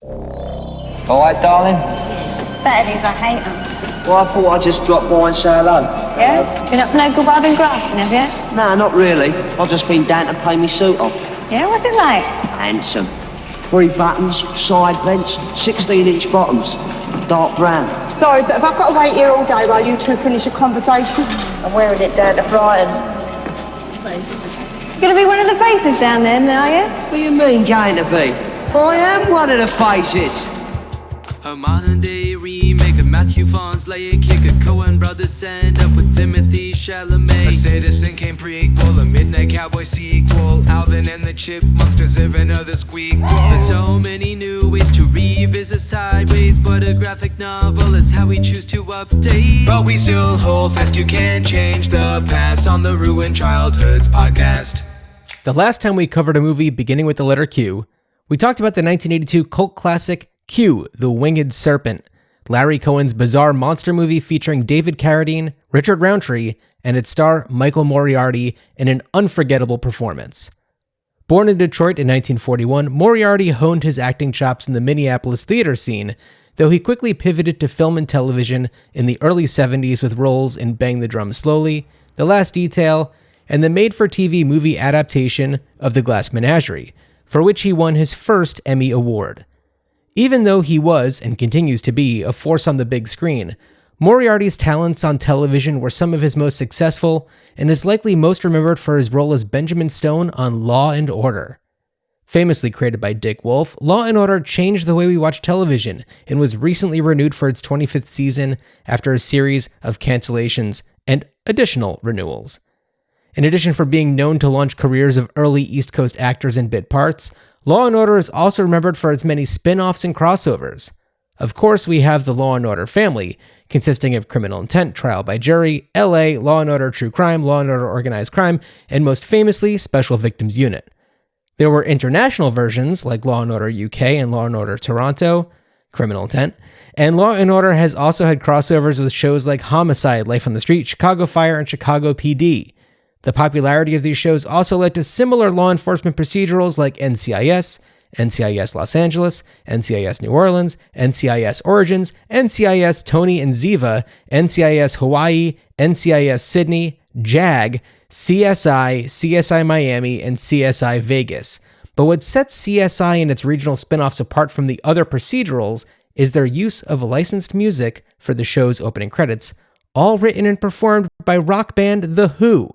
All right, darling? It's just Saturdays, I hate them. Well, I thought I'd just drop by and say hello. Yeah? Been up to no good while I've been grafting, have you? No, not really. I've just been down to pay me suit off. Yeah, what's it like? Handsome. 3 buttons, side vents, 16-inch bottoms, dark brown. Sorry, but have I got to wait here all day while you two finish a conversation? I'm wearing it down to Brighton. You're gonna be one of the faces down there, are you? What do you mean, going to be? I am one of the faces. A modern day remake of Matthew Vaughn's Lay a Kick, a Coen brothers end up with Timothy Chalamet. A Citizen Kane prequel, a Midnight Cowboy sequel, Alvin and the Chipmunks deserving of the squeak. There's so many new ways to revisit sideways, but a graphic novel is how we choose to update. But we still hold fast, you can't change the past on the Ruined Childhoods podcast. The last time we covered a movie beginning with the letter Q, we talked about the 1982 cult classic Q, the Winged Serpent, Larry Cohen's bizarre monster movie featuring David Carradine, Richard Roundtree, and its star Michael Moriarty in an unforgettable performance. Born in Detroit in 1941, Moriarty honed his acting chops in the Minneapolis theater scene, though he quickly pivoted to film and television in the early 70s with roles in Bang the Drum Slowly, The Last Detail, and the made-for-TV movie adaptation of The Glass Menagerie, for which he won his first Emmy Award. Even though he was, and continues to be, a force on the big screen, Moriarty's talents on television were some of his most successful, and is likely most remembered for his role as Benjamin Stone on Law and Order. Famously created by Dick Wolf, Law and Order changed the way we watch television, and was recently renewed for its 25th season after a series of cancellations and additional renewals. In addition for being known to launch careers of early East Coast actors in bit parts, Law & Order is also remembered for its many spin-offs and crossovers. Of course, we have the Law & Order family, consisting of Criminal Intent, Trial by Jury, LA, Law & Order True Crime, Law & Order Organized Crime, and most famously, Special Victims Unit. There were international versions like Law & Order UK and Law & Order Toronto, Criminal Intent, and Law & Order has also had crossovers with shows like Homicide, Life on the Street, Chicago Fire, and Chicago PD. The popularity of these shows also led to similar law enforcement procedurals like NCIS, NCIS Los Angeles, NCIS New Orleans, NCIS Origins, NCIS Tony and Ziva, NCIS Hawaii, NCIS Sydney, JAG, CSI, CSI Miami, and CSI Vegas. But what sets CSI and its regional spin-offs apart from the other procedurals is their use of licensed music for the show's opening credits, all written and performed by rock band The Who.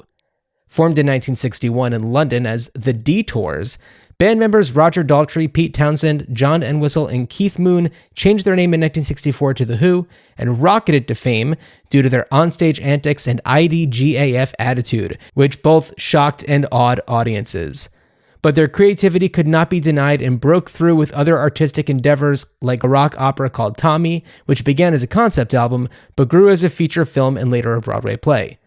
Formed in 1961 in London as The Detours, band members Roger Daltrey, Pete Townsend, John Entwistle, and Keith Moon changed their name in 1964 to The Who and rocketed to fame due to their onstage antics and IDGAF attitude, which both shocked and awed audiences. But their creativity could not be denied and broke through with other artistic endeavors like a rock opera called Tommy, which began as a concept album but grew as a feature film and later a Broadway play.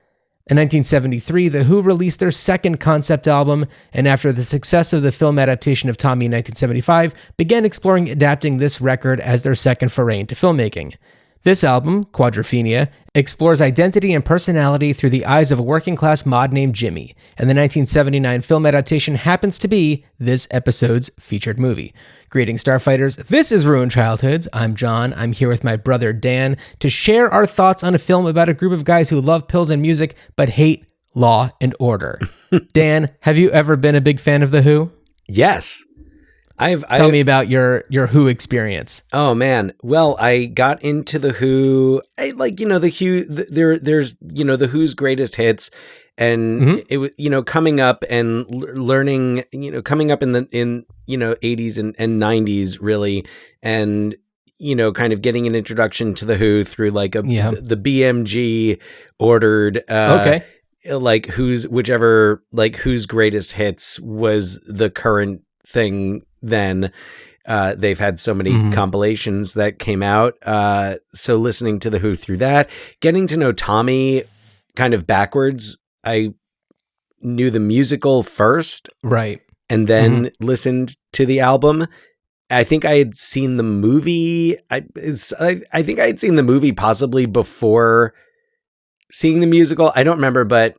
In 1973, The Who released their second concept album, and after the success of the film adaptation of Tommy in 1975, began exploring adapting this record as their second foray into filmmaking. This album, Quadrophenia, explores identity and personality through the eyes of a working-class mod named Jimmy, and the 1979 film adaptation happens to be this episode's featured movie. Greetings, Starfighters. This is Ruined Childhoods. I'm John. I'm here with my brother Dan to share our thoughts on a film about a group of guys who love pills and music but hate law and order. Dan, have you ever been a big fan of The Who? Yes. Tell me about your Who experience. Oh man. Well, I got into The Who. The Who. There's The Who's greatest hits, and it was coming up and learning. Coming up in the 80s and 90s really, and kind of getting an introduction to The Who through the BMG ordered. Who's greatest hits was the current thing. Then they've had so many compilations that came out. So listening to The Who through that, getting to know Tommy kind of backwards. I knew the musical first. Right. And then listened to the album. I think I had seen the movie. I think I had seen the movie possibly before seeing the musical. I don't remember, but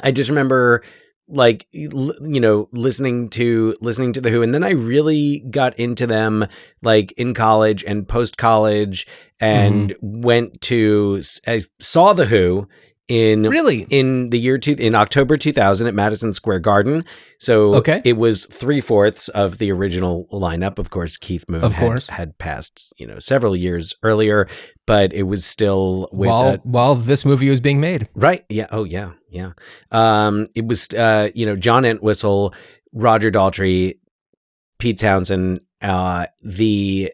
I just remember listening to the Who, and then I really got into them like in college and post college, and I saw the Who in the year in October 2000 at Madison Square Garden. So it was 3/4 of the original lineup. Of course, Keith Moon had passed, several years earlier, but it was still while this movie was being made. Right. Yeah. Oh yeah. Yeah. It was, John Entwistle, Roger Daltrey, Pete Townsend, the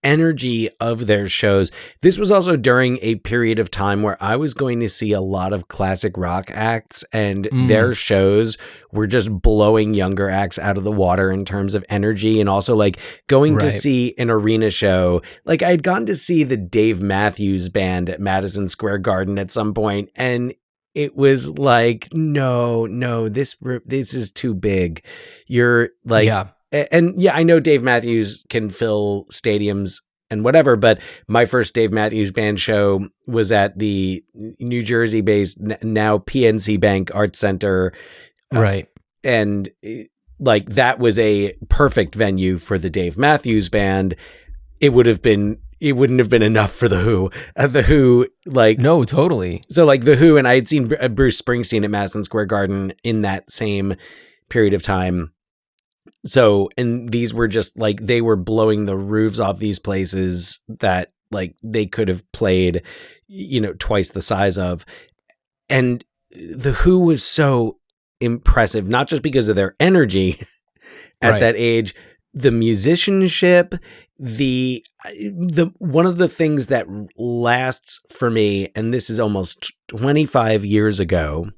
energy of their shows. This was also during a period of time where I was going to see a lot of classic rock acts, and their shows were just blowing younger acts out of the water in terms of energy, and also like going to see an arena show. Like I had gone to see the Dave Matthews Band at Madison Square Garden at some point, and it was like, no, this is too big. You're like, And I know Dave Matthews can fill stadiums and whatever, but my first Dave Matthews Band show was at the New Jersey-based, now PNC Bank Arts Center. Right. And like that was a perfect venue for the Dave Matthews Band. It wouldn't have been enough for the Who. The Who, like... No, totally. So like the Who, and I had seen Bruce Springsteen at Madison Square Garden in that same period of time. So, and these were just like, they were blowing the roofs off these places that like they could have played, twice the size of. And the Who was so impressive, not just because of their energy at that age, the musicianship, the one of the things that lasts for me, and this is almost 25 years ago,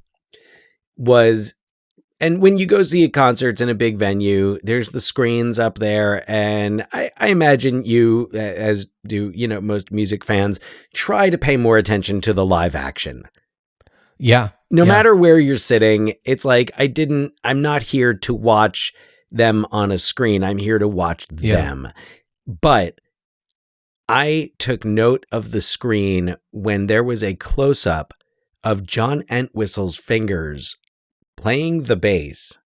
was... And when you go see concerts in a big venue, there's the screens up there. And I imagine you, as do, most music fans, try to pay more attention to the live action. Yeah. No matter where you're sitting, it's like, I'm not here to watch them on a screen. I'm here to watch them. But I took note of the screen when there was a close-up of John Entwistle's fingers playing the bass,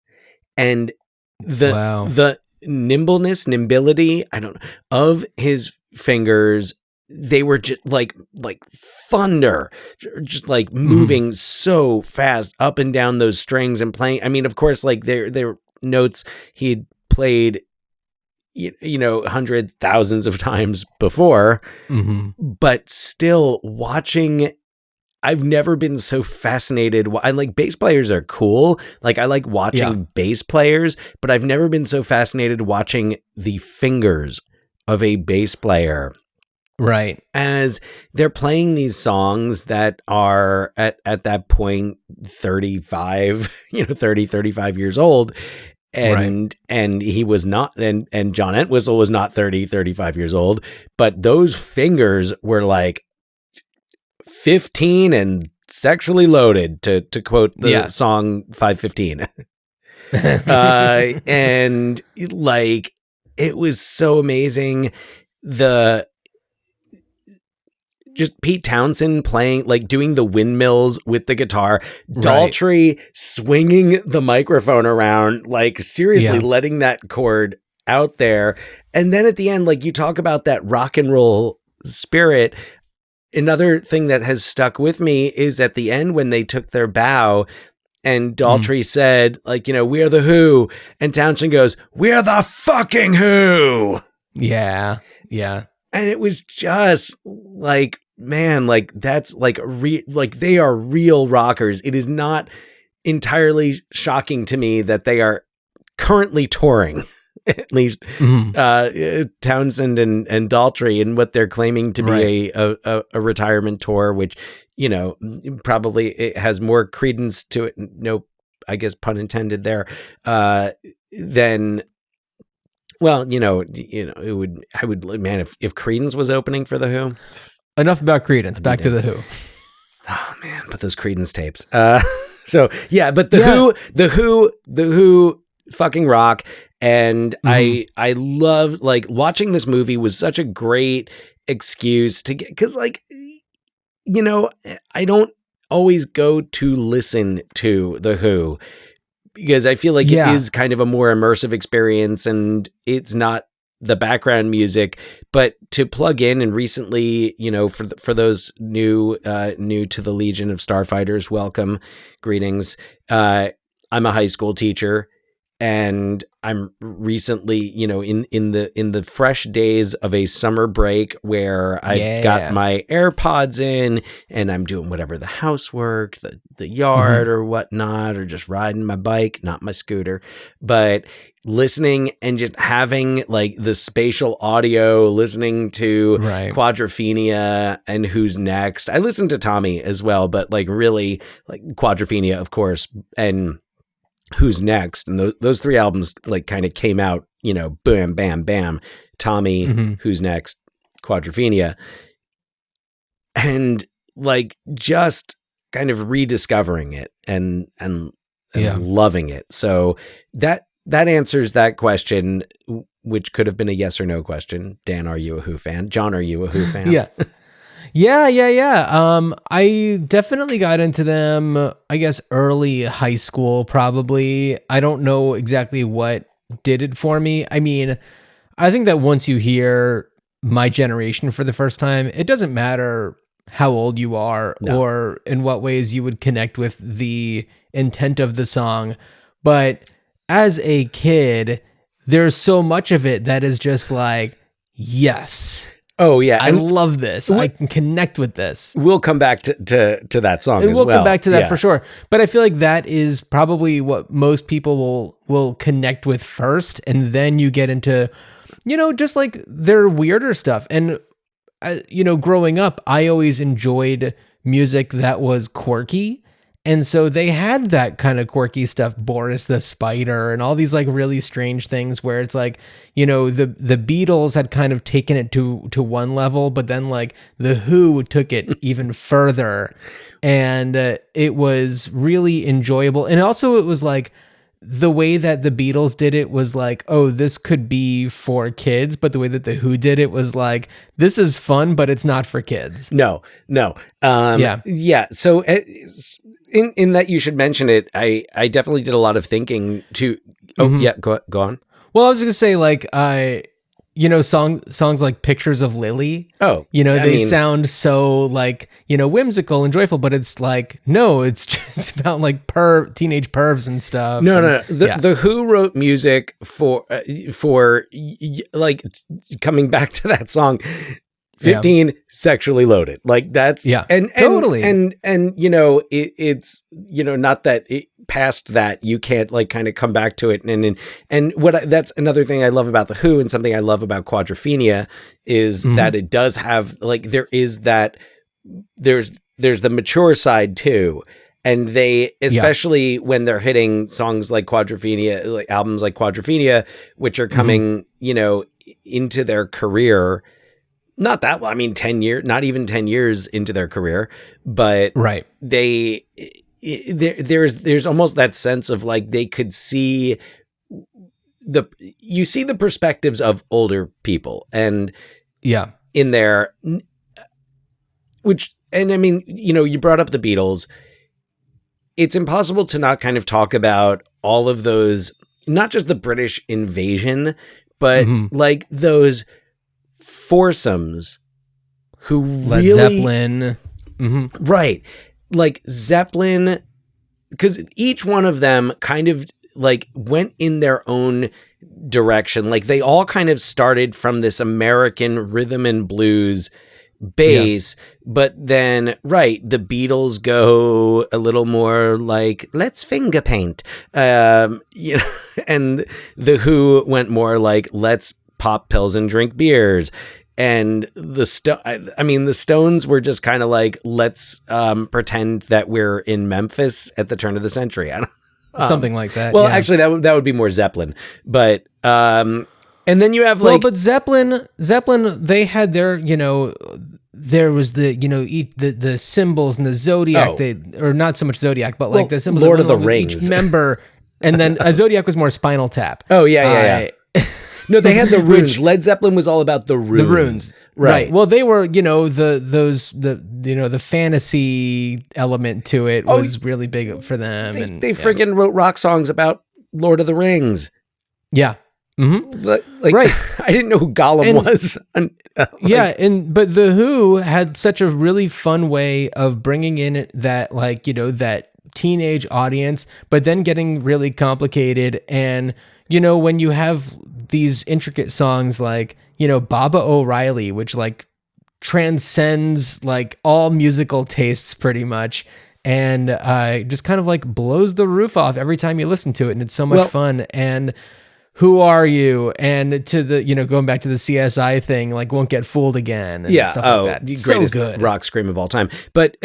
and the nimbility, I don't know, of his fingers. They were just like thunder, just like moving so fast up and down those strings and playing. I mean, of course, like their notes he had played, hundreds, thousands of times before, but still watching. I've never been so fascinated. I like bass players are cool. Like I like watching bass players, but I've never been so fascinated watching the fingers of a bass player. Right. As they're playing these songs that are at that point 35, 35 years old. And he was not, and John Entwistle was not 35 years old, but those fingers were like 15 and sexually loaded, to quote the song 515. And like, it was so amazing. Just Pete Townsend playing, like doing the windmills with the guitar, Daltrey swinging the microphone around, like seriously letting that chord out there. And then at the end, like you talk about that rock and roll spirit. Another thing that has stuck with me is at the end when they took their bow and Daltrey said, like, we're the Who. And Townshend goes, we're the fucking Who. Yeah. Yeah. And it was just like, man, like that's like, like they are real rockers. It is not entirely shocking to me that they are currently touring. At least Townsend and Daltrey, and what they're claiming to be a retirement tour, which, probably it has more credence to it. No, I guess pun intended there. Than, well, it would. I would, man, if Creedence was opening for the Who. Enough about Creedence. Back to the Who. Oh man, but those Creedence tapes. So yeah, but the Who fucking rock. And I love, like, watching this movie was such a great excuse to get, because like, always go to listen to The Who, because I feel like it is kind of a more immersive experience, and it's not the background music, but to plug in. And recently, for those new to the Legion of Starfighters, welcome, greetings. I'm a high school teacher, and I'm recently, in the fresh days of a summer break where I've got my AirPods in and I'm doing whatever, the housework, the yard or whatnot, or just riding my bike, not my scooter, but listening and just having like the spatial audio, listening to Quadrophenia and Who's Next. I listened to Tommy as well, but like really like Quadrophenia, of course, and Who's Next, and those three albums like kind of came out, bam, bam, bam. Tommy, Who's Next, Quadrophenia, and like just kind of rediscovering it and loving it. So that answers that question, which could have been a yes or no question. Dan, are you a Who fan? John, are you a Who fan? Yeah. I definitely got into them, I guess, early high school, probably. I don't know exactly what did it for me. I mean, I think that once you hear My Generation for the first time, it doesn't matter how old you are or in what ways you would connect with the intent of the song. But as a kid, there's so much of it that is just like, yes. Oh yeah, I love this. I can connect with this. We'll come back to that song as well. We'll come back to that for sure. But I feel like that is probably what most people will connect with first, and then you get into, just like their weirder stuff. And growing up, I always enjoyed music that was quirky. And so they had that kind of quirky stuff, Boris the Spider and all these like really strange things where it's like, the Beatles had kind of taken it to one level, but then like the Who took it even further, and it was really enjoyable. And also it was like the way that the Beatles did it was like, oh, this could be for kids, but the way that the Who did it was like, this is fun, but it's not for kids. No. Yeah. So in that you should mention it, I definitely did a lot of thinking to. Oh yeah, go on. Well, I was going to say like songs like Pictures of Lily. Oh, they sound so like, whimsical and joyful, but it's like, no, it's about like teenage pervs and stuff. No. The Who wrote music for like, coming back to that song, 15 sexually loaded. Like that's and totally. And it's not that past that you can't like kind of come back to it and that's another thing I love about the Who, and something I love about Quadrophenia is that it does have like there's the mature side too, and they especially when they're hitting songs like Quadrophenia, like albums like Quadrophenia, which are coming into their career. Not that well, I mean 10 years, not even 10 years into their career, but there's almost that sense of like they could see the perspectives of older people and in there, which, and I mean, you brought up the Beatles. It's impossible to not kind of talk about all of those, not just the British invasion, but like those foursomes who Led really, Zeppelin, right? Like Zeppelin, because each one of them kind of like went in their own direction. Like they all kind of started from this American rhythm and blues base, but then the Beatles go a little more like let's finger paint, and the Who went more like let's pop pills and drink beers. And the Stones were just kind of like, let's pretend that we're in Memphis at the turn of the century. Something like that. Well, actually, that would be more Zeppelin. But and then you have like, but Zeppelin, they had their, there was the, the symbols and the zodiac. Or not so much zodiac, but like the symbols. Lord of the Rings. Each member, and then a zodiac was more Spinal Tap. Oh yeah. No, they had the runes. Led Zeppelin was all about the runes. The runes. Right. Well, they were, the fantasy element to it was really big for them. They freaking wrote rock songs about Lord of the Rings. Yeah. Mm-hmm. Like, right. I didn't know who Gollum was. But The Who had such a really fun way of bringing in that, that teenage audience, but then getting really complicated. And, when you have these intricate songs like, Baba O'Reilly, which transcends all musical tastes pretty much. And just kind of blows the roof off every time you listen to it. And it's so much fun. And Who Are You? And to the, going back to the CSI thing, Won't Get Fooled Again. And stuff like that. Greatest good. rock scream of all time. But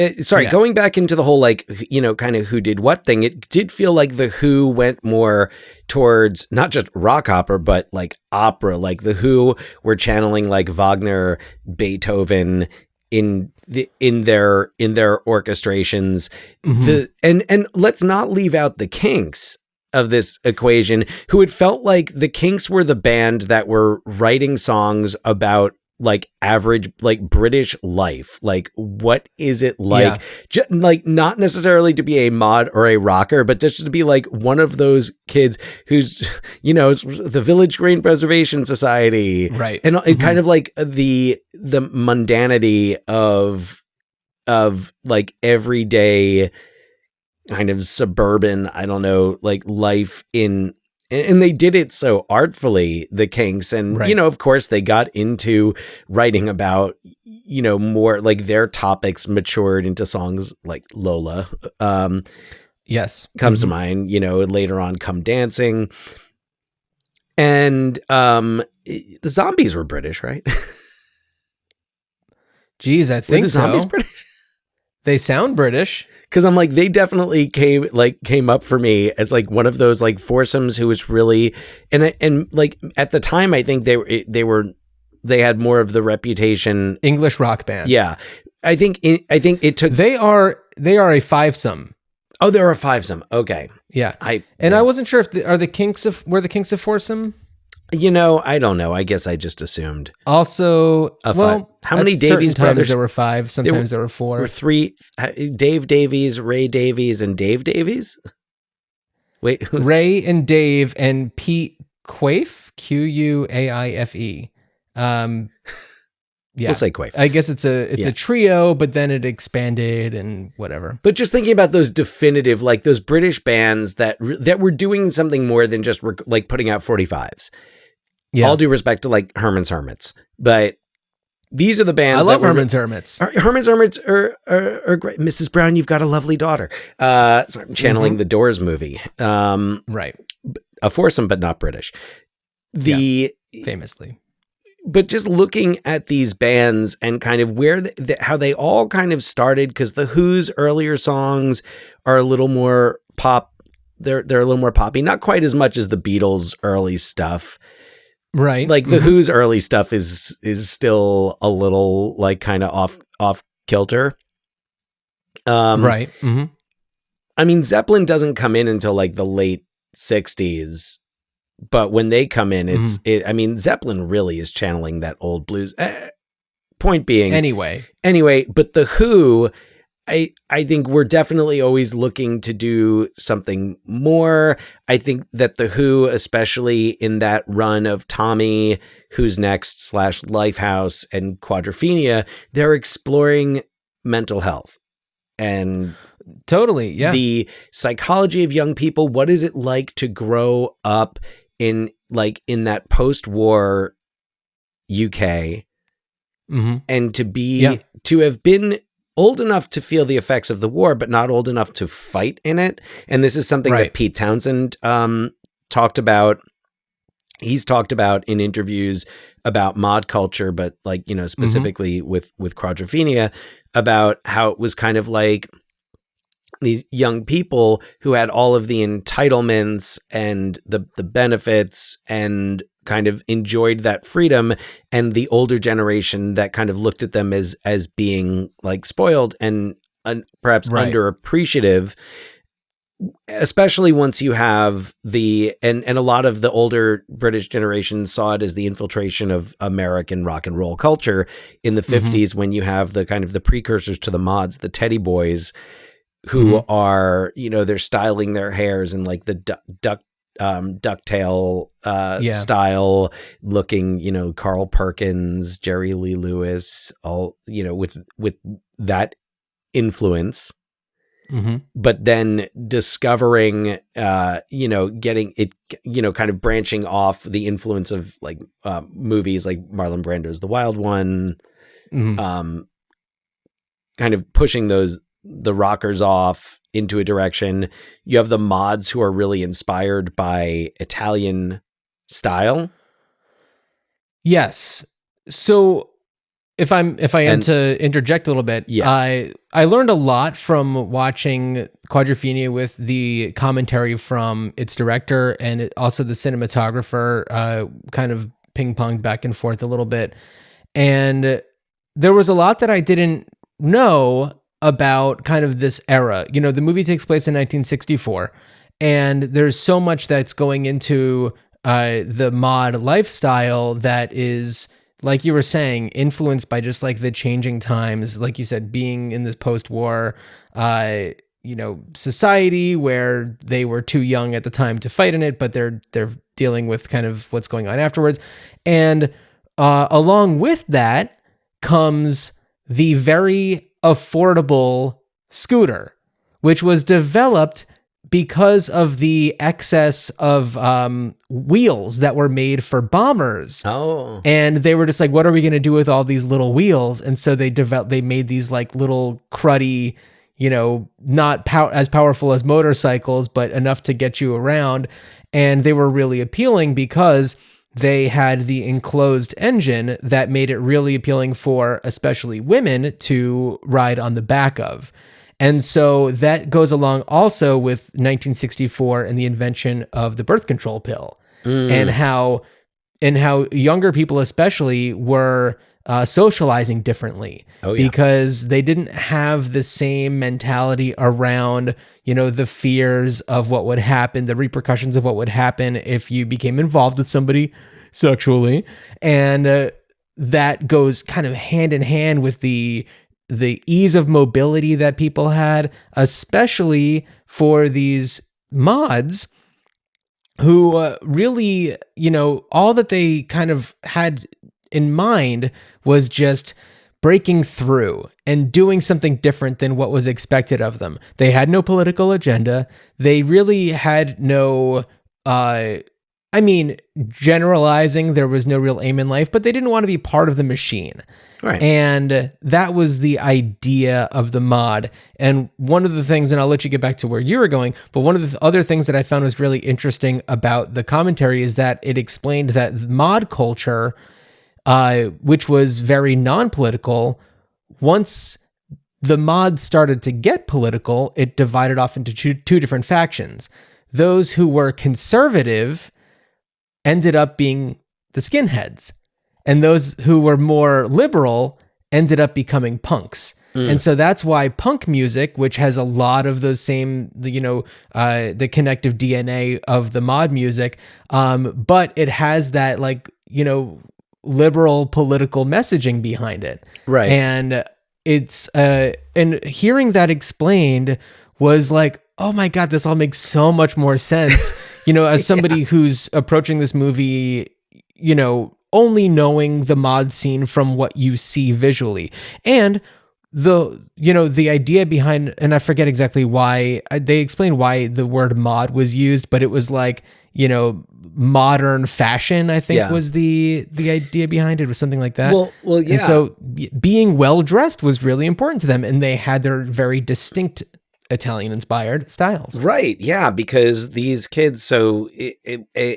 going back into the whole, kind of who did what thing, it did feel like the Who went more towards not just rock opera, but opera. The Who were channeling Wagner, Beethoven in their orchestrations. And let's not leave out the Kinks of this equation, who it felt like the Kinks were the band that were writing songs about average British life. What is it like? Not necessarily to be a mod or a rocker, but just to be one of those kids who's the Village Green Preservation Society, right? And kind of the mundanity of everyday kind of suburban, I don't know, life in, and they did it so artfully, the Kinks. And, of course they got into writing about, more their topics matured into songs like Lola. Yes. Comes to mind, later on Come Dancing. And the Zombies were British, right? Geez, I think so. Zombies British? They sound British. Because I'm they definitely came up for me as one of those foursomes who was really, and at the time I think they had more of the reputation. English rock band. Yeah, I think it took. They are a fivesome. Oh, they're a fivesome. Okay. Yeah. I wasn't sure if were the Kinks a foursome. I don't know. I guess I just assumed. Also, how many Davies brothers? There were five. Sometimes there were four. There were three. Dave Davies, Ray Davies, and Dave Davies. Wait, Ray and Dave and Pete Quaife, Quaife. Yeah, we'll say Quaife. I guess it's a trio, but then it expanded and whatever. But just thinking about those definitive, those British bands that were doing something more than just putting out 45s. Yeah. All due respect to Herman's Hermits, but these are the bands. I love Herman's Hermits. Herman's Hermits are great. Mrs. Brown, you've got a lovely daughter. So I'm channeling the Doors movie. Right. A foursome, but not British. Famously. But just looking at these bands and kind of where how they all kind of started, because the Who's earlier songs are a little more pop. They're a little more poppy, not quite as much as the Beatles' early stuff. Right. The Who's early stuff is still a little kind of off kilter. Right. Mm-hmm. I mean, Zeppelin doesn't come in until the late 60s, but when they come in, I mean, Zeppelin really is channeling that old blues. Point being, anyway, but the Who, I think we're definitely always looking to do something more. I think that the Who, especially in that run of Tommy, Who's Next / Lifehouse and Quadrophenia, they're exploring mental health and totally, the psychology of young people. What is it like to grow up in that post-war UK and to have been old enough to feel the effects of the war, but not old enough to fight in it. And this is something that Pete Townsend talked about. He's talked about in interviews about mod culture, but specifically with Quadrophenia, about how it was kind of these young people who had all of the entitlements and the benefits and kind of enjoyed that freedom, and the older generation that kind of looked at them as being spoiled and perhaps underappreciative. especially once you have and a lot of the older British generation saw it as the infiltration of American rock and roll culture in the 50s, when you have the kind of the precursors to the mods, the Teddy Boys, who are, they're styling their hairs in like the ducktail style looking, Carl Perkins, Jerry Lee Lewis, all, with that influence. But then discovering, getting it, kind of branching off the influence of like movies like Marlon Brando's The Wild One, kind of pushing the rockers off into a direction. You have the mods who are really inspired by Italian style. Yes. So if I am to interject a little bit, I learned a lot from watching Quadrophenia with the commentary from its director and also the cinematographer, kind of ping-ponged back and forth a little bit. And there was a lot that I didn't know about kind of this era. The movie takes place in 1964, and there's so much that's going into the mod lifestyle that is, like you were saying, influenced by just like the changing times, like you said, being in this post-war, society where they were too young at the time to fight in it, but they're dealing with kind of what's going on afterwards. And along with that comes the very affordable scooter, which was developed because of the excess of wheels that were made for bombers. Oh. And they were just like, what are we going to do with all these little wheels? And so they made these like little cruddy, not as powerful as motorcycles, but enough to get you around. And they were really appealing because they had the enclosed engine that made it really appealing for especially women to ride on the back of. And so that goes along also with 1964 and the invention of the birth control pill, and how younger people especially were socializing differently because they didn't have the same mentality around, the fears of what would happen, the repercussions of what would happen if you became involved with somebody sexually. And that goes kind of hand in hand with the ease of mobility that people had, especially for these mods who really, all that they kind of had in mind was just breaking through and doing something different than what was expected of them. They had no political agenda. They really had no, generalizing, there was no real aim in life, but they didn't want to be part of the machine. Right. And that was the idea of the mod. And one of the things, and I'll let you get back to where you were going, but one of the other things that I found was really interesting about the commentary is that it explained that mod culture, which was very non-political, once the mods started to get political, it divided off into two different factions. Those who were conservative ended up being the skinheads, and those who were more liberal ended up becoming punks. And so that's why punk music, which has a lot of those same, the connective DNA of the mod music, but it has that liberal political messaging behind it. Right. And it's, and hearing that explained was like, oh my God, this all makes so much more sense. As somebody who's approaching this movie, only knowing the mod scene from what you see visually. And the idea behind, and I forget exactly why, they explained why the word mod was used, but it was like, modern fashion, I think was the idea behind it, was something like that. Well, yeah. And so being well-dressed was really important to them, and they had their very distinct Italian-inspired styles. Right, yeah, because these kids, so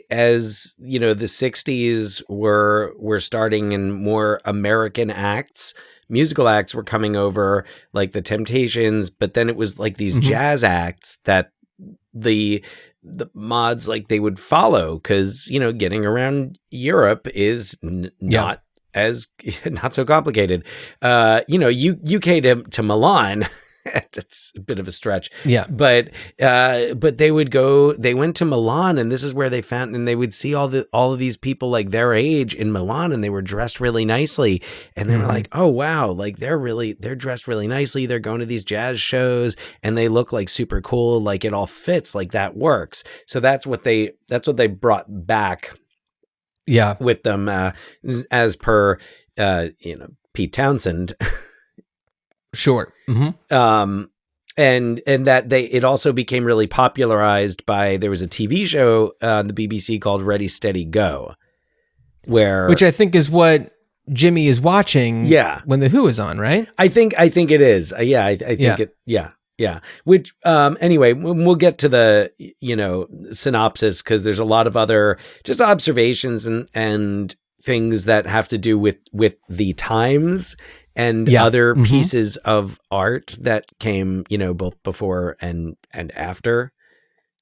as the 60s were starting in more American acts, musical acts were coming over, like the Temptations, but then it was like these jazz acts that the mods, like, they would follow, because getting around Europe is not as not so complicated. UK to Milan That's a bit of a stretch. Yeah. But they went to Milan, and this is where they found, and they would see all of these people like their age in Milan, and they were dressed really nicely. And they were like, oh wow, like they're dressed really nicely. They're going to these jazz shows and they look like super cool. Like it all fits, like that works. So that's what they brought back. Yeah. With them, as per, Pete Townsend. Sure. And that it also became really popularized by, there was a TV show on the BBC called Ready, Steady, Go, which I think is what Jimmy is watching. Yeah. When The Who is on, right? I think it is. I think it. Yeah. Yeah. Which, anyway, we'll get to the, synopsis, because there's a lot of other just observations and things that have to do with the times and other pieces of art that came, both before and after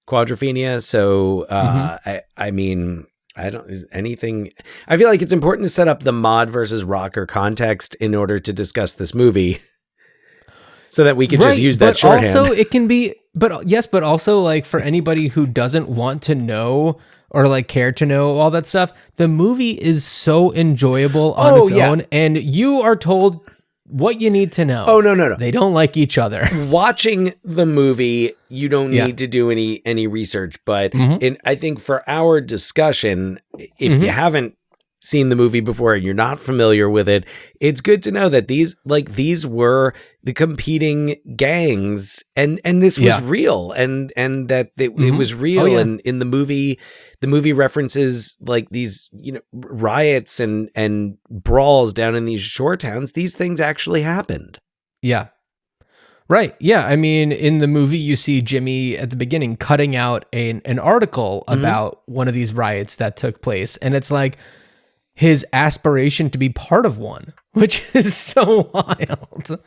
Quadrophenia. So, I mean, I feel like it's important to set up the mod versus rocker context in order to discuss this movie. So that we could just use that shorthand. Also, it can be, but also like for anybody who doesn't want to know or like care to know all that stuff, the movie is so enjoyable on its own, and you are told what you need to know. Oh, no. They don't like each other. Watching the movie, you don't need to do any research, but I think for our discussion, if you haven't seen the movie before and you're not familiar with it, it's good to know that these were the competing gangs, and this was real, and that it was real. And in the movie references like these, riots and brawls down in these shore towns. These things actually happened. Yeah. Right. Yeah. I mean, in the movie, you see Jimmy at the beginning cutting out an article about one of these riots that took place. And it's like his aspiration to be part of one, which is so wild.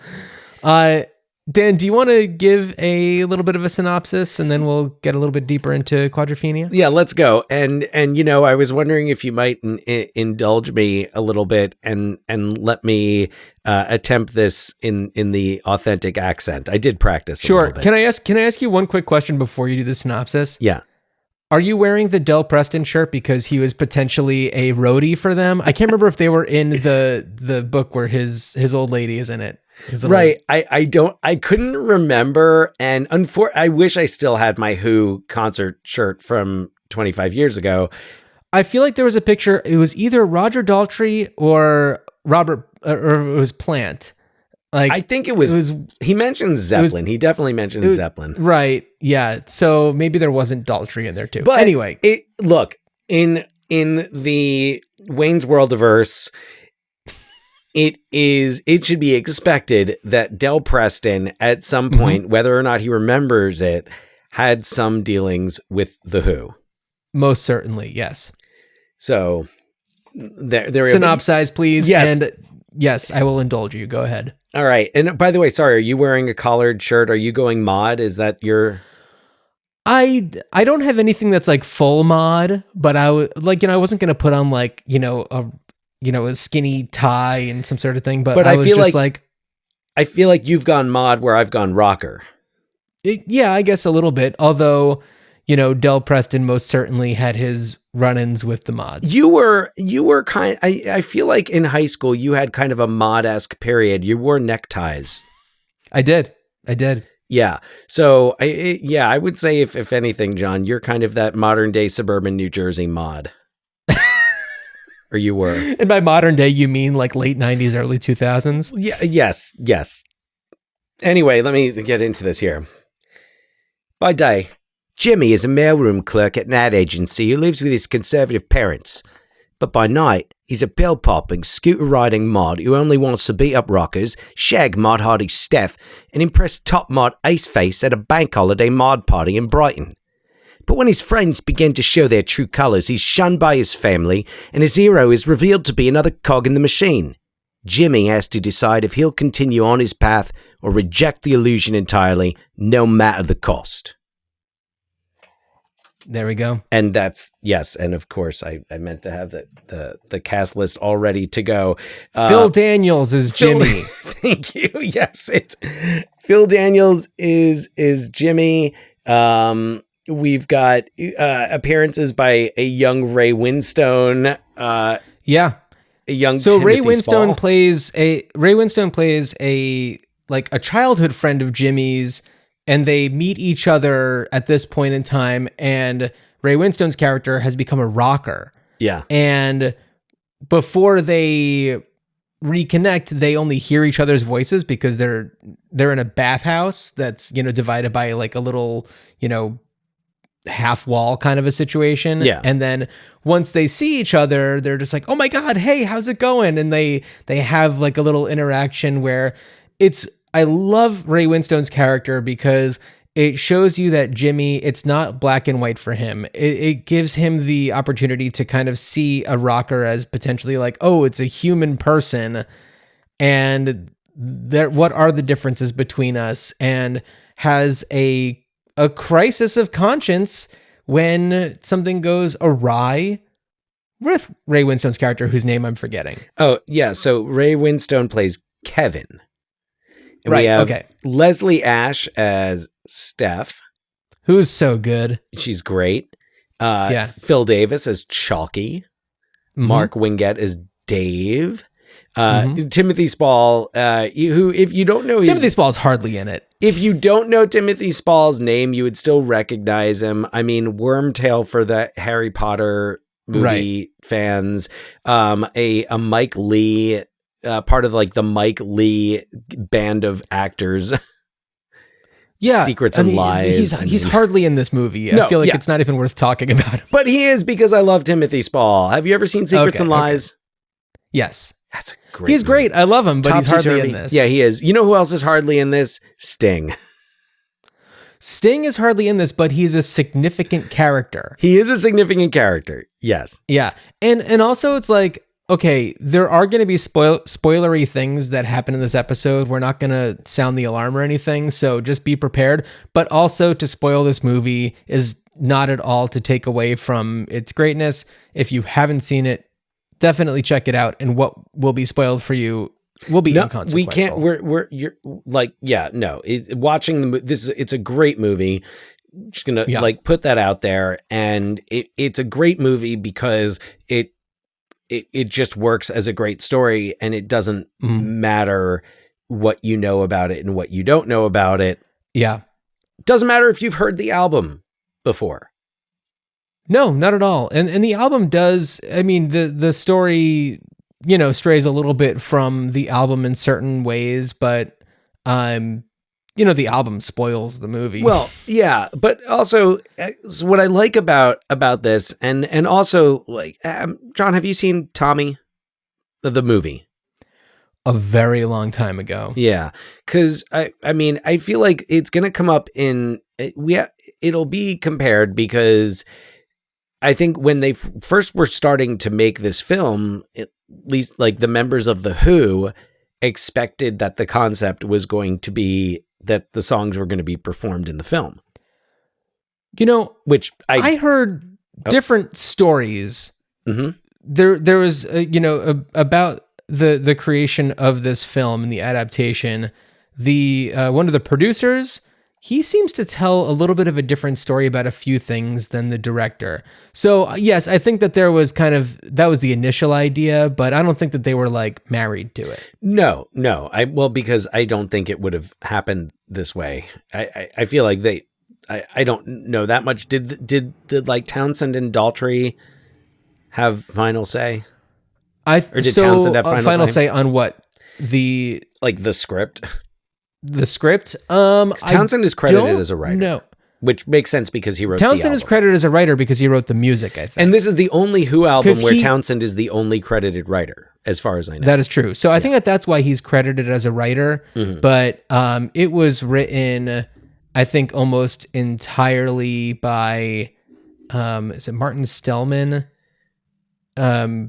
Dan, do you want to give a little bit of a synopsis, and then we'll get a little bit deeper into Quadrophenia? Yeah, let's go. And I was wondering if you might indulge me a little bit and let me attempt this in the authentic accent. I did practice. Sure. Can I ask you one quick question before you do the synopsis? Yeah. Are you wearing the Del Preston shirt because he was potentially a roadie for them? I can't remember if they were in the book where his old lady is in it. Right. I couldn't remember. And I wish I still had my Who concert shirt from 25 years ago. I feel like there was a picture. It was either Roger Daltrey or Robert, or it was Plant. Like, I think it was he mentioned Zeppelin. He definitely mentioned Zeppelin. Right. Yeah. So maybe there wasn't Daltrey in there too. But anyway, look, in the Wayne's Worldiverse, it should be expected that Del Preston at some point, whether or not he remembers it, had some dealings with the Who. Most certainly, yes. So there synopsize, please. Yes. And yes, I will indulge you. Go ahead. All right. And by the way, sorry, are you wearing a collared shirt? Are you going mod? Is that your... I don't have anything that's like full mod, but I wasn't going to put on like, a skinny tie and some sort of thing, but I was feel just like I feel like you've gone mod where I've gone rocker. Yeah, I guess a little bit. Although, Del Preston most certainly had his run-ins with the mods. You were I feel like in high school you had kind of a mod-esque period. You wore neckties. I did. Yeah. So I would say if anything, John, you're kind of that modern day suburban New Jersey mod. Or you were. And by modern day, you mean like late 90s, early 2000s? Yeah. Yes. Anyway, let me get into this here. By day, Jimmy is a mailroom clerk at an ad agency who lives with his conservative parents. But by night, he's a bell-popping, scooter-riding mod who only wants to beat up rockers, shag mod hardy Steph, and impress top mod Aceface at a bank holiday mod party in Brighton. But when his friends begin to show their true colours, he's shunned by his family, and his hero is revealed to be another cog in the machine. Jimmy has to decide if he'll continue on his path or reject the illusion entirely, no matter the cost. There we go. And that's, yes. And of course, I meant to have the cast list all ready to go. Phil Daniels is Jimmy. Thank you. Yes, it's Phil Daniels is Jimmy. We've got appearances by a young Ray Winstone. Yeah. A young So Timothy Ray Winstone Spall. plays a childhood friend of Jimmy's, and they meet each other at this point in time, and Ray Winstone's character has become a rocker. Yeah. And before they reconnect, they only hear each other's voices because they're in a bathhouse that's, divided by like a little, half wall kind of a situation. Yeah. And then once they see each other, they're just like, oh my God, hey, how's it going? And they have like a little interaction where I love Ray Winstone's character because it shows you that Jimmy, it's not black and white for him. It gives him the opportunity to kind of see a rocker as potentially like, oh, it's a human person. And what are the differences between us? And has a crisis of conscience when something goes awry with Ray Winstone's character, whose name I'm forgetting. Oh, yeah. So Ray Winstone plays Kevin. And right. we have Okay. Leslie Ash as Steph. Who's so good. She's great. Yeah. Phil Davis as Chalky. Mhm. Mark Wingett as Dave. Timothy Spall, who, if you don't know, Timothy Spall's hardly in it. If you don't know Timothy Spall's name, you would still recognize him. I mean, Wormtail for the Harry Potter movie fans. A Mike Lee, part of like the Mike Lee band of actors. Yeah, Secrets and Lies. He's hardly in this movie. I feel like it's not even worth talking about him. But he is, because I love Timothy Spall. Have you ever seen Secrets and Lies? Yes. That's a great He's movie. great. I love him, but he's hardly Topsy-turvy. in this. Yeah, he is. You know who else is hardly in this? Sting. Sting is hardly in this, but he's a significant character. He is a significant character. Yes. Yeah. And also it's like, okay, there are going to be spoilery things that happen in this episode. We're not going to sound the alarm or anything, so just be prepared. But also, to spoil this movie is not at all to take away from its greatness. If you haven't seen it, definitely check it out, and what will be spoiled for you will be inconsequential. We can't. You're like, yeah, no. Watching it's a great movie. Just gonna like put that out there, and it's a great movie because it just works as a great story, and it doesn't matter what you know about it and what you don't know about it. Yeah, doesn't matter if you've heard the album before. No, not at all. And the album does, I mean, the story, strays a little bit from the album in certain ways, but, the album spoils the movie. Well, yeah, but also what I like about this, and also like, John, have you seen Tommy, the movie? A very long time ago. Yeah, because I mean, I feel like it's gonna come up it'll be compared because I think when they first were starting to make this film, at least like the members of The Who expected that the concept was going to be that the songs were going to be performed in the film. Which I heard different stories. Mm-hmm. There was, about the creation of this film and the adaptation. The one of the producers, he seems to tell a little bit of a different story about a few things than the director. So yes, I think that that was the initial idea, but I don't think that they were like married to it. No. Because I don't think it would have happened this way. I feel like I don't know that much. Did like Townsend and Daltrey have final say? Townsend have final say on what? The script? The script? Townsend is credited as a writer. No. Which makes sense because he wrote Townsend the album. is credited as a writer because he wrote the music, I think. And this is the only Who album where Townsend is the only credited writer, as far as I know. That is true. So I think that's why he's credited as a writer. Mm-hmm. But it was written, I think, almost entirely by, is it Martin Stellman? I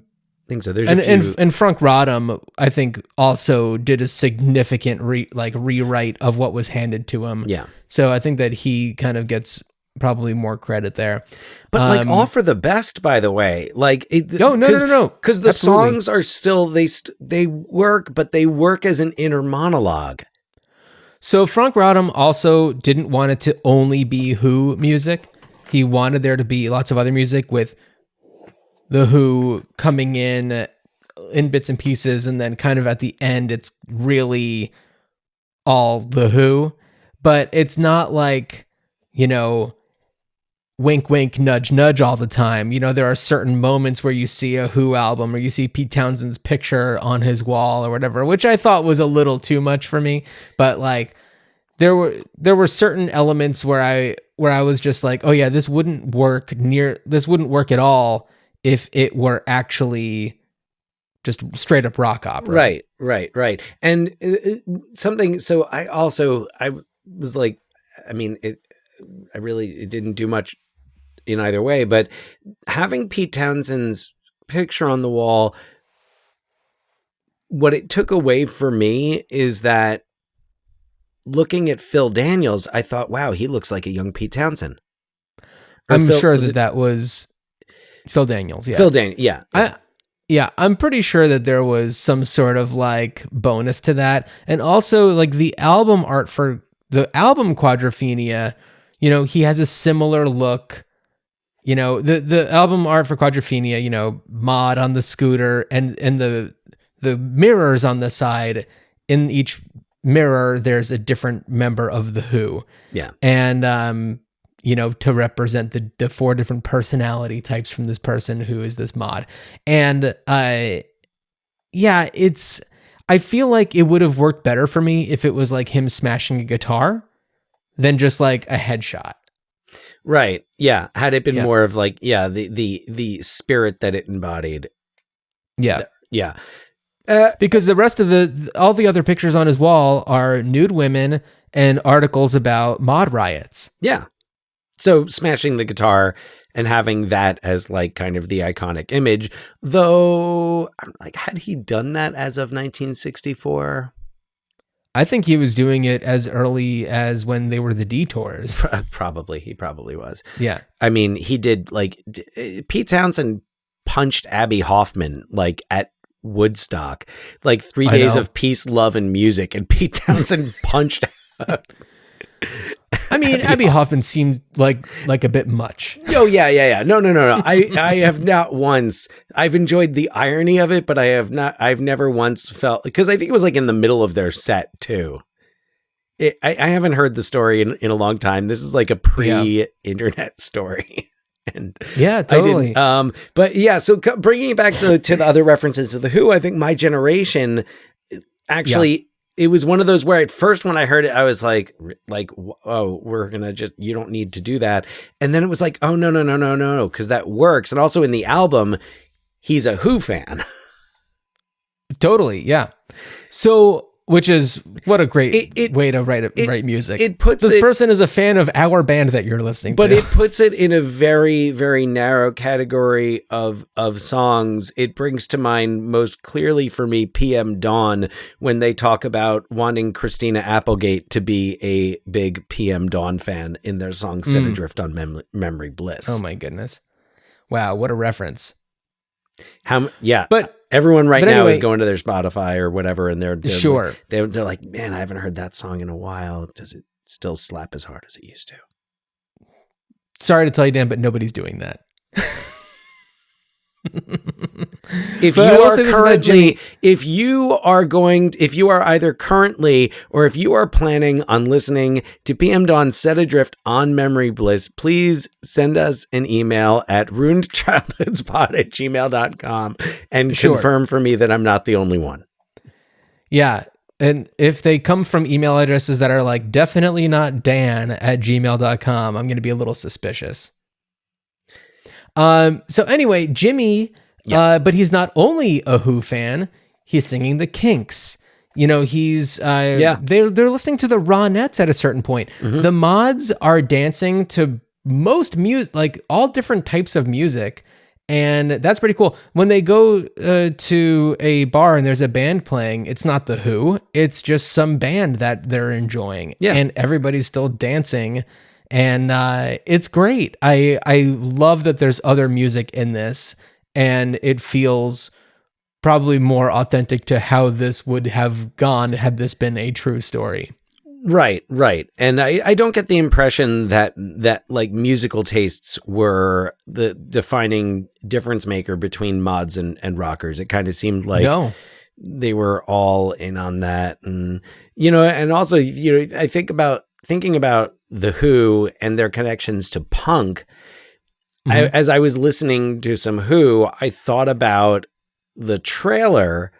think so. There's and Franc Roddam, I think, also did a significant rewrite of what was handed to him. Yeah. So I think that he kind of gets probably more credit there. But like all for the best, by the way. Like no. Because the Absolutely. songs are still they work, but they work as an inner monologue. So Franc Roddam also didn't want it to only be Who music. He wanted there to be lots of other music with the Who coming in bits and pieces, and then kind of at the end, it's really all the Who. But it's not like, wink, wink, nudge, nudge all the time. There are certain moments where you see a Who album or you see Pete Townshend's picture on his wall or whatever, which I thought was a little too much for me. But like, there were certain elements where I was just like, oh yeah, this wouldn't work at all if it were actually just straight up rock opera. Right. And something. So I was like, I mean, it didn't do much in either way, but having Pete Townshend's picture on the wall, what it took away for me is that looking at Phil Daniels, I thought, wow, he looks like a young Pete Townsend. I'm sure that was Phil Daniels. Yeah. Phil Daniels. Yeah. I'm pretty sure that there was some sort of like bonus to that. And also like the album art for the album Quadrophenia, he has a similar look. The album art for Quadrophenia, Mod on the scooter and the mirrors on the side. In each mirror, there's a different member of the Who. Yeah. And, to represent the 4 different personality types from this person who is this Mod. And, I feel like it would have worked better for me if it was like him smashing a guitar than just like a headshot. Right. Yeah. Had it been more of like, the spirit that it embodied. Yeah. Yeah. Because the rest of all the other pictures on his wall are nude women and articles about mod riots. Yeah. So smashing the guitar and having that as like kind of the iconic image, though, I'm like, had he done that as of 1964? I think he was doing it as early as when they were the Detours. Probably. He probably was. Yeah. I mean, he did like Pete Townsend punched Abby Hoffman like at Woodstock, like 3 days of peace, love, and music, and Pete Townsend punched her. I mean, Abby Hoffman seemed like a bit much. Oh yeah. No. I have not once. I've enjoyed the irony of it, but I've never once felt, because I think it was like in the middle of their set too. I haven't heard the story in a long time. This is like a pre-internet story. And yeah, totally. But yeah, so bringing it back to the other references to the Who, I think my generation actually. It was one of those where at first when I heard it, I was like, oh, we're going to you don't need to do that. And then it was like, oh, no, because that works. And also in the album, he's a Who fan. Totally, yeah. So, which is, what a great way to write music. This person is a fan of our band that you're listening to. But it puts it in a very, very narrow category of songs. It brings to mind most clearly for me PM Dawn, when they talk about wanting Christina Applegate to be a big PM Dawn fan in their song Set Adrift on Memory Bliss. Oh my goodness. Wow, what a reference. But everyone now is going to their Spotify or whatever, and they're sure. They're like, man, I haven't heard that song in a while. Does it still slap as hard as it used to? Sorry to tell you, Dan, but nobody's doing that. If you are either currently or if you are planning on listening to PM Dawn Set Adrift on Memory Bliss, please send us an email at ruinedchildhoodspot@gmail.com and confirm for me that I'm not the only one. Yeah. And if they come from email addresses that are like definitely not Dan@gmail.com, I'm going to be a little suspicious. So anyway, Jimmy, but he's not only a Who fan, he's singing the Kinks. He's, they're listening to the Ronettes at a certain point. Mm-hmm. The Mods are dancing to most music, like all different types of music. And that's pretty cool. When they go to a bar and there's a band playing, it's not the Who, it's just some band that they're enjoying. Yeah. And everybody's still dancing And it's great. I love that there's other music in this, and it feels probably more authentic to how this would have gone had this been a true story. Right. And I don't get the impression that like musical tastes were the defining difference maker between mods and rockers. It kind of seemed like they were all in on that. And, and also, I thinking about The Who and their connections to punk. As I was listening to some Who, I thought about the trailer,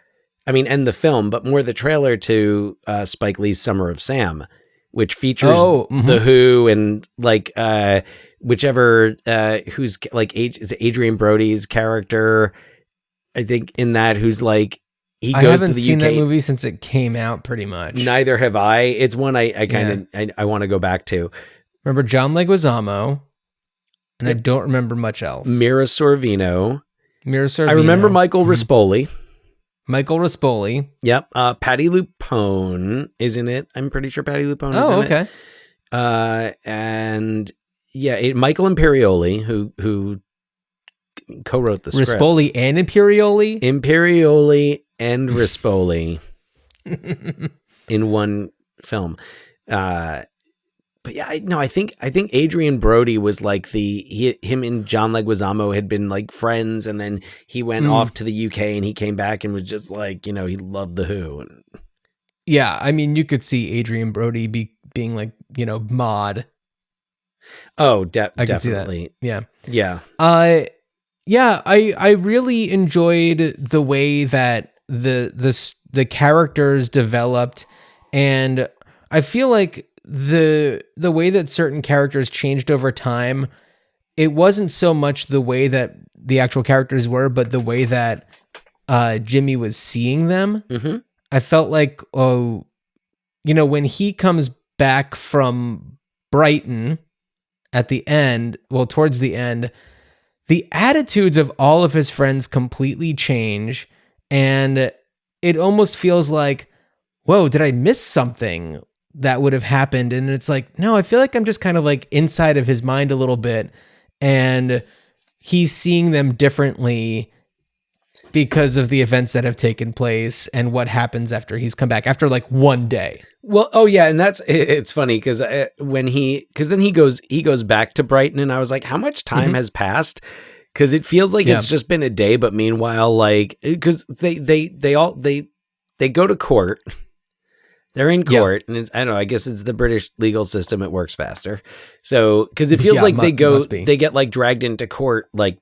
and the film, but more the trailer to Spike Lee's Summer of Sam, which features The Who and like whichever who's like is Adrian Brody's character, I think, in that, who's like he goes I haven't to the seen UK. that movie since it came out, pretty much. Neither have I. It's one I kind of I want to go back to. Remember John Leguizamo, and I don't remember much else. Mira Sorvino. I remember Michael Rispoli. Michael Rispoli. Yep. Patty Lupone is in it. I'm pretty sure Patty Lupone is in it. And yeah, Michael Imperioli, who co-wrote the script. Rispoli and Imperioli? Imperioli and Rispoli in one film. But yeah, I think Adrian Brody was like him and John Leguizamo had been like friends, and then he went off to the UK and he came back and was just like, he loved The Who. Yeah, you could see Adrian Brody being like, mod. Oh, I can see definitely. that. Yeah. I really enjoyed the way that the characters developed, and I feel like the way that certain characters changed over time, it wasn't so much the way that the actual characters were, but the way that Jimmy was seeing them. I felt like, when he comes back from Brighton at the end, towards the end, the attitudes of all of his friends completely change, and it almost feels like, whoa, did I miss something that would have happened? And it's like, no, I feel like I'm just kind of like inside of his mind a little bit, and he's seeing them differently because of the events that have taken place and what happens after he's come back after like one day. Well, and it's funny because then he goes back to Brighton, and I was like, how much time has passed? Because it feels like it's just been a day, but meanwhile, like, because they go to court. They're in court, and I don't know, I guess it's the British legal system. It works faster. So, because it feels like they get like dragged into court, like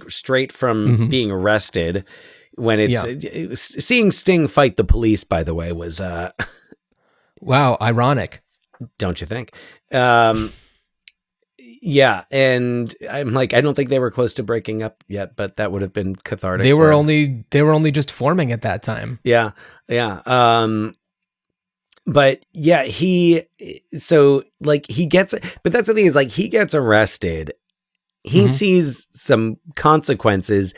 straight from being arrested. When it's seeing Sting fight the police, by the way, was wow, ironic, don't you think? Yeah, and I'm like, I don't think they were close to breaking up yet, but that would have been cathartic. They were only just forming at that time. Yeah. But yeah, he gets, but that's the thing, is like, he gets arrested. He sees some consequences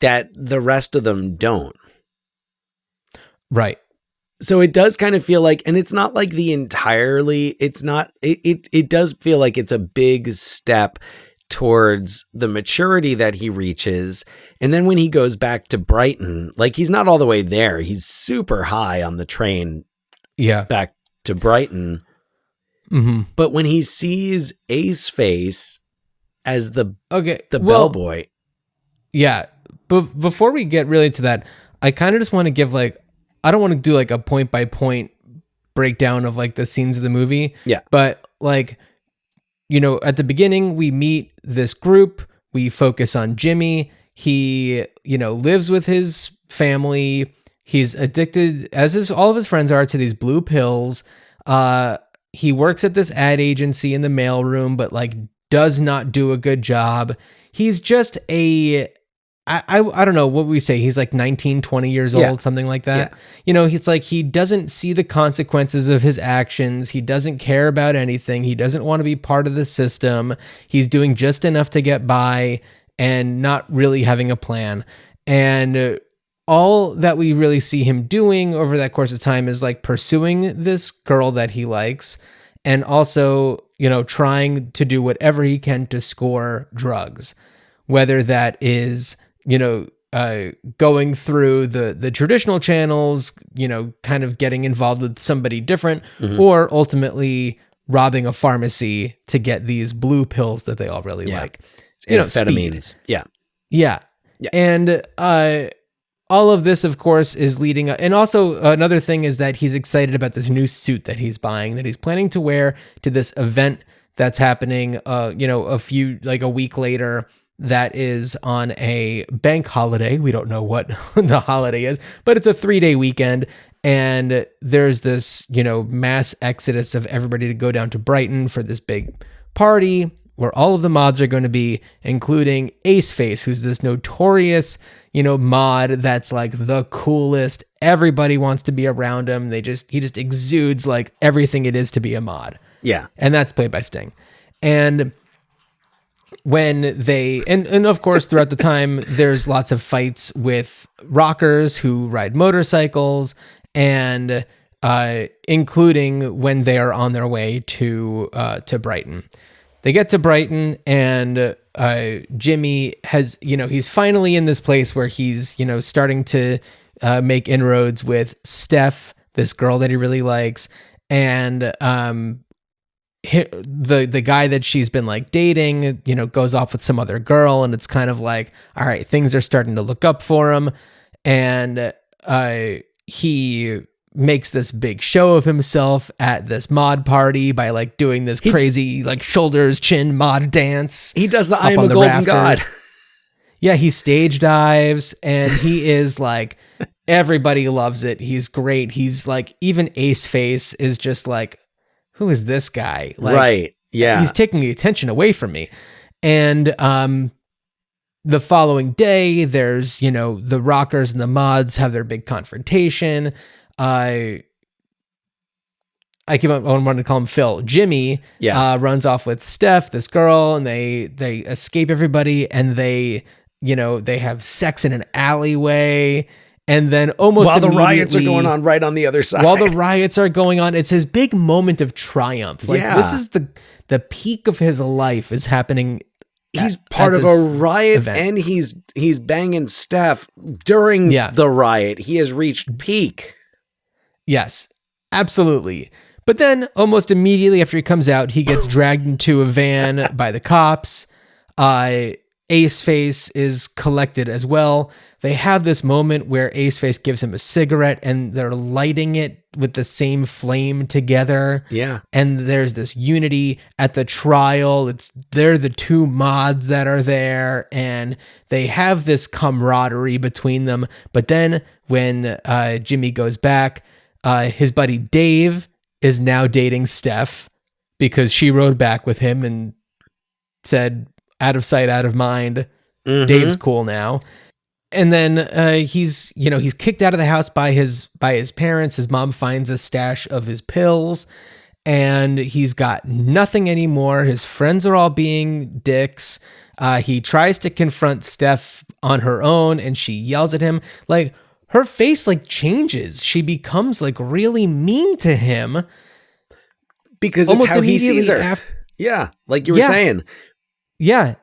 that the rest of them don't. Right. So it does kind of feel like, and it's not like it does feel like it's a big step towards the maturity that he reaches. And then when he goes back to Brighton, like, he's not all the way there. He's super high on the train back to Brighton. But when he sees Ace Face as the bellboy. Yeah. But before we get really into that, I kind of just want to give I don't want to do like a point by point breakdown of like the scenes of the movie. Yeah. But at the beginning, we meet this group. We focus on Jimmy. He, lives with his family. He's addicted, all of his friends are, to these blue pills. He works at this ad agency in the mailroom, but does not do a good job. He's just I don't know what we say. He's 19, 20 years old, something like that. Yeah. It's he doesn't see the consequences of his actions. He doesn't care about anything. He doesn't want to be part of the system. He's doing just enough to get by and not really having a plan. And all that we really see him doing over that course of time is pursuing this girl that he likes, and also, trying to do whatever he can to score drugs, whether that is, going through the traditional channels, kind of getting involved with somebody different, or ultimately robbing a pharmacy to get these blue pills that they all really like. Amphetamines. Speed. Yeah. And all of this, of course, is leading up. And also another thing is that he's excited about this new suit that he's buying, that he's planning to wear to this event that's happening, a week later, that is on a bank holiday. We don't know what the holiday is, but it's a 3-day weekend. And there's this, mass exodus of everybody to go down to Brighton for this big party where all of the mods are going to be, including Ace Face, who's this notorious, mod that's like the coolest. Everybody wants to be around him. He just exudes like everything it is to be a mod. Yeah. And that's played by Sting. And when they, and of course, throughout the time, there's lots of fights with rockers who ride motorcycles, and including when they are on their way to Brighton. They get to Brighton, and Jimmy has, he's finally in this place where he's, starting to make inroads with Steph, this girl that he really likes, and the guy that she's been like dating, goes off with some other girl, and it's kind of like, all right, things are starting to look up for him, and he makes this big show of himself at this mod party by like doing this crazy like shoulders chin mod dance. He does the I am a golden god. Yeah, he stage dives, and he is like, everybody loves it. He's great. He's like, even Ace Face is just like, who is this guy? Like, right. Yeah. He's taking the attention away from me. And the following day, there's, the rockers and the mods have their big confrontation. I wanted to call him Phil. Jimmy runs off with Steph, this girl, and they escape everybody, and they have sex in an alleyway. And then almost while the riots are going on right on the other side. While the riots are going on, it's his big moment of triumph. Like, this is the peak of his life is happening. He's part of a riot event. And he's banging Steph during the riot. He has reached peak. Yes, absolutely. But then almost immediately after he comes out, he gets dragged into a van by the cops. Ace Face is collected as well. They have this moment where Ace Face gives him a cigarette, and they're lighting it with the same flame together. Yeah. And there's this unity at the trial. They're the two mods that are there, and they have this camaraderie between them. But then when Jimmy goes back, his buddy Dave is now dating Steph because she rode back with him and said, out of sight, out of mind. Mm-hmm. Dave's cool now. And then he's kicked out of the house by his parents. His mom finds a stash of his pills, and he's got nothing anymore. His friends are all being dicks. He tries to confront Steph on her own, and she yells at him. Like, her face like changes. She becomes like really mean to him because it's how he sees her. Yeah, like you were saying. Yeah.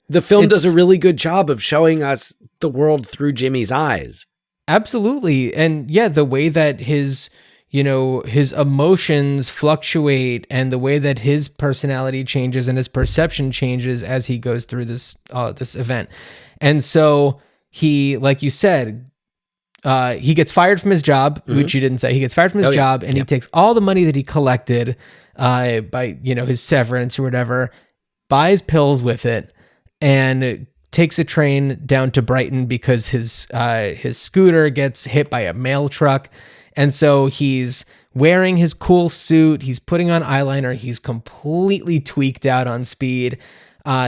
The film does a really good job of showing us the world through Jimmy's eyes. Absolutely. And yeah, the way that his emotions fluctuate, and the way that his personality changes and his perception changes as he goes through this event. And so he, like you said, he gets fired from his job, which you didn't say. He gets fired from his job, and he takes all the money that he collected by his severance or whatever, buys pills with it, and takes a train down to Brighton because his scooter gets hit by a mail truck. And so he's wearing his cool suit, he's putting on eyeliner, he's completely tweaked out on speed.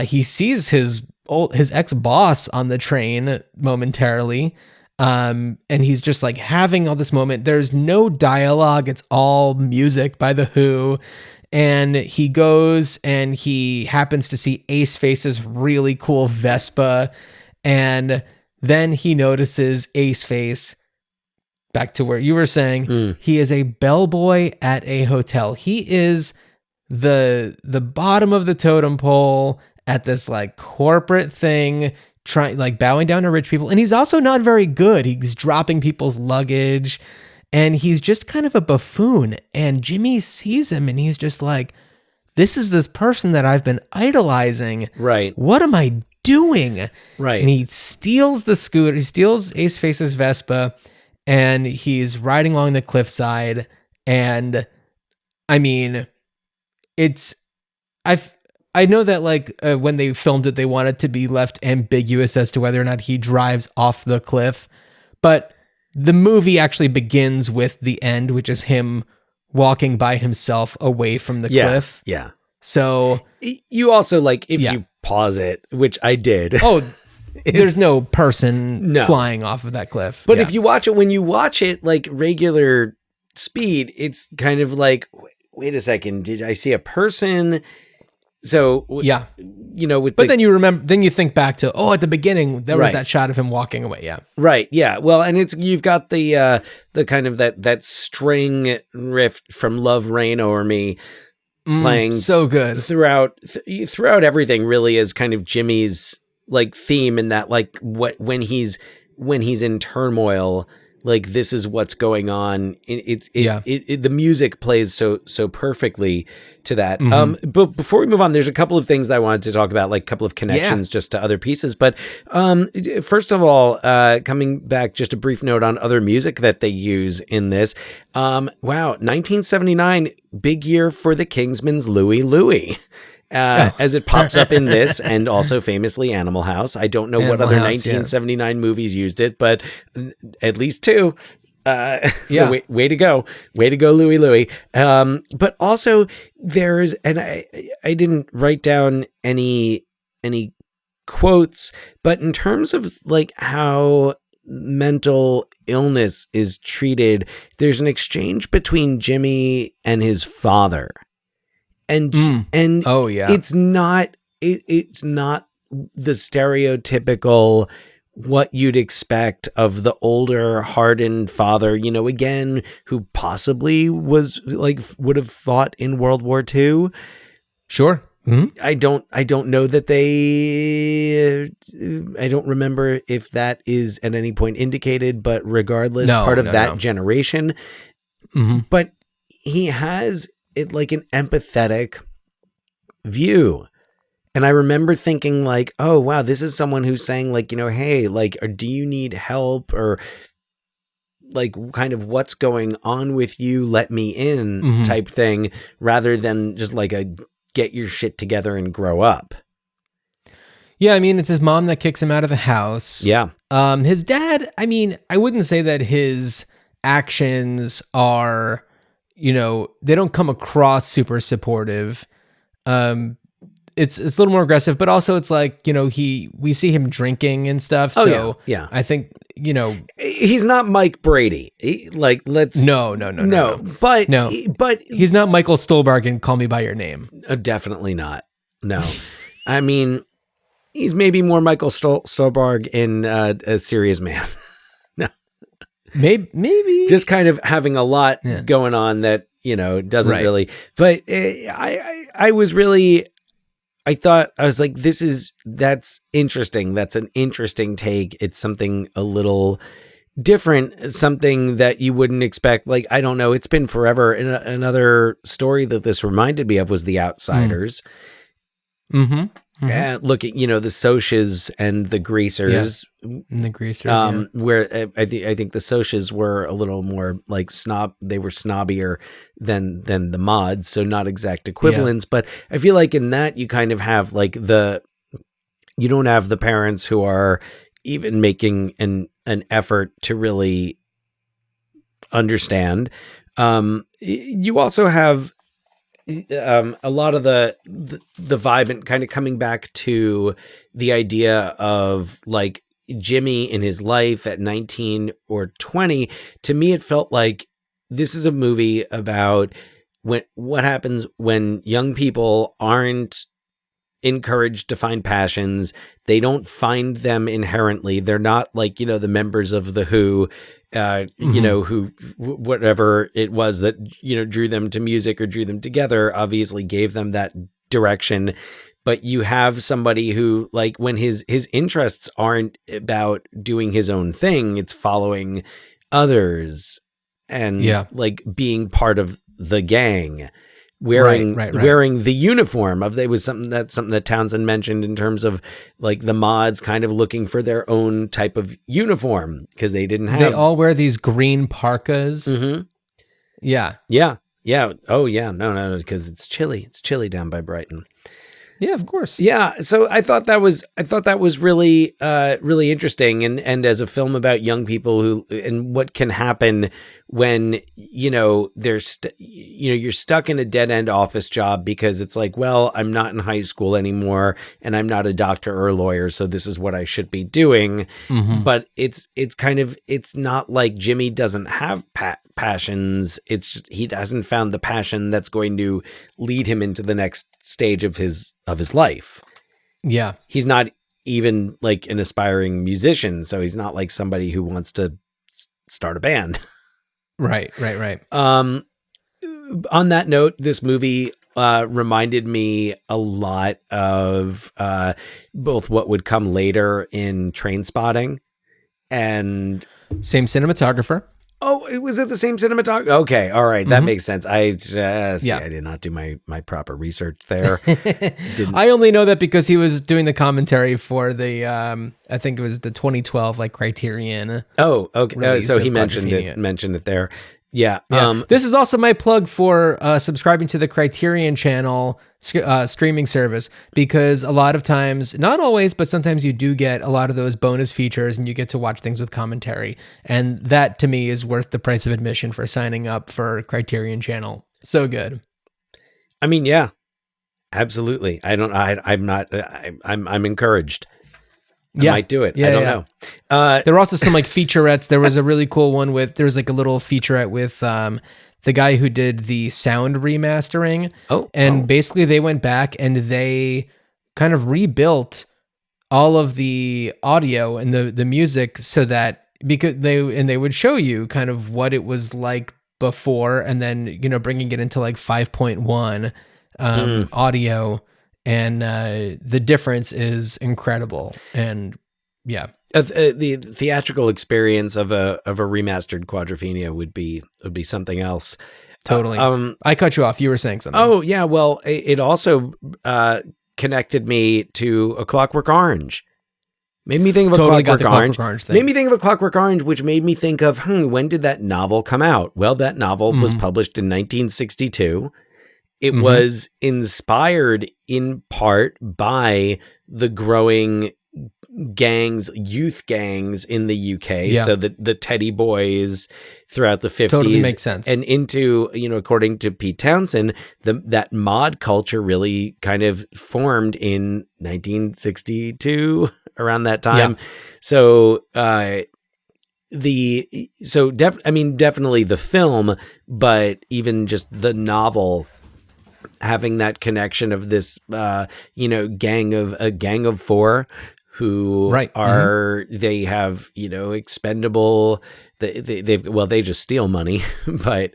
He sees his ex-boss on the train momentarily. And he's just like having all this moment. There's no dialogue. It's all music by The Who. And he goes and he happens to see Ace Face's really cool Vespa. And then he notices Ace Face, back to where you were saying, he is a bellboy at a hotel. He is the bottom of the totem pole at this like corporate thing, trying like bowing down to rich people. And he's also not very good. He's dropping people's luggage and he's just kind of a buffoon. And Jimmy sees him and he's just like, this is this person that I've been idolizing. Right. What am I doing? Right. And he steals the scooter. He steals Ace Face's Vespa and he's riding along the cliffside. And I mean, I know that like when they filmed it, they wanted to be left ambiguous as to whether or not he drives off the cliff, but the movie actually begins with the end, which is him walking by himself away from the cliff. Yeah. So you also like, if you pause it, which I did. Oh, there's no person flying off of that cliff. But if you watch it, when you watch it like regular speed, it's kind of like, wait a second, did I see a person? So you know, then you remember, then you think back to, at the beginning there was that shot of him walking away. Yeah. Right. Yeah. Well, and you've got the kind of that string riff from Love Reign O'er Me playing so good throughout everything, really, is kind of Jimmy's like theme, in that like when he's in turmoil, like this is what's going on. The music plays so perfectly to that. But before we move on, there's a couple of things that I wanted to talk about, like a couple of connections just to other pieces. But first of all, coming back, just a brief note on other music that they use in this. Wow, 1979, big year for the Kingsmen's Louie Louie. As it pops up in this, and also famously Animal House. I don't know what other 1979 movies used it, but at least two. So way to go, Louie Louie. But also there's, and I didn't write down any quotes, but in terms of like how mental illness is treated, there's an exchange between Jimmy and his father. And it's not the stereotypical what you'd expect of the older hardened father, you know, again, who possibly was like would have fought in World War II. Sure. Mm-hmm. I don't know that I don't remember if that is at any point indicated, but regardless, part of that generation. Mm-hmm. But he has it like an empathetic view. And I remember thinking like, oh, wow, this is someone who's saying like, you know, hey, like, do you need help, or like kind of what's going on with you? Let me in type thing, rather than just like a get your shit together and grow up. Yeah. I mean, it's his mom that kicks him out of the house. Yeah. His dad, I mean, I wouldn't say that his actions are, you know, they don't come across super supportive. It's a little more aggressive, but also it's like, you know, we see him drinking and stuff. So yeah. I think, you know, he's not Mike Brady. No. But he's not Michael Stolberg in Call Me by Your Name. Definitely not. No. I mean, he's maybe more Michael Stolberg in A Serious Man. Maybe just kind of having a lot going on that, you know, doesn't really, but I was really, I thought, I was like, that's interesting. That's an interesting take. It's something a little different, something that you wouldn't expect. Like, I don't know. It's been forever. And another story that this reminded me of was The Outsiders. Look at, you know, the Socs and the Greasers. And the Greasers, where I think the Socs were a little more like they were snobbier than the Mods, so not exact equivalents. But I feel like in that you kind of have like you don't have the parents who are even making an effort to really understand. You also have a lot of the vibe, and kind of coming back to the idea of like Jimmy in his life at 19 or 20. To me, it felt like this is a movie about what happens when young people aren't encouraged to find passions. They don't find them inherently. They're not like, the members of the Who, whatever it was that, drew them to music or drew them together, obviously gave them that direction. But you have somebody who, like, when his interests aren't about doing his own thing, it's following others and like being part of the gang. Wearing the uniform of, it was something that Townsend mentioned in terms of like the mods kind of looking for their own type of uniform because they didn't have. They all wear these green parkas. Mm-hmm. Yeah. Oh yeah. No, because it's chilly. It's chilly down by Brighton. Yeah, of course. Yeah, so I thought that was really really interesting, and as a film about young people who and what can happen when you're stuck in a dead end office job because it's like, well, I'm not in high school anymore and I'm not a doctor or a lawyer, so this is what I should be doing. Mm-hmm. But it's not like Jimmy doesn't have passions. It's just he hasn't found the passion that's going to lead him into the next stage of his life. Yeah. He's not even like an aspiring musician, so he's not like somebody who wants to start a band. Right. On that note, this movie reminded me a lot of both what would come later in Trainspotting and same cinematographer. Oh, was it the same cinematographer? Okay, all right, that makes sense. I did not do my proper research there. I only know that because he was doing the commentary for the I think it was the 2012 like Criterion. Oh, okay. So he mentioned it there. Yeah. This is also my plug for subscribing to the Criterion channel streaming service, because a lot of times, not always, but sometimes you do get a lot of those bonus features and you get to watch things with commentary. And that to me is worth the price of admission for signing up for Criterion channel. So good. I mean, yeah, absolutely. I'm encouraged. I might do it. I don't know. There were also some like featurettes. There was a really cool one there was like a little featurette with the guy who did the sound remastering. Basically they went back and they kind of rebuilt all of the audio and the music so that they would show you kind of what it was like before, and then bringing it into like 5.1 audio. And the difference is incredible. And yeah, the theatrical experience of a remastered Quadrophenia would be something else. Totally. I cut you off. You were saying something. Oh yeah. Well, it also connected me to A Clockwork Orange. Made me think of Clockwork Orange. Made me think of A Clockwork Orange, which made me think of when did that novel come out? Well, that novel was published in 1962. It was inspired in part by the growing youth gangs in the UK. Yeah. So the Teddy Boys throughout the 50s. Totally makes sense. And into, according to Pete Townsend, that mod culture really kind of formed in 1962, around that time. Yeah. So, definitely the film, but even just the novel having that connection of this, gang of four who are, they have, expendable, they just steal money, but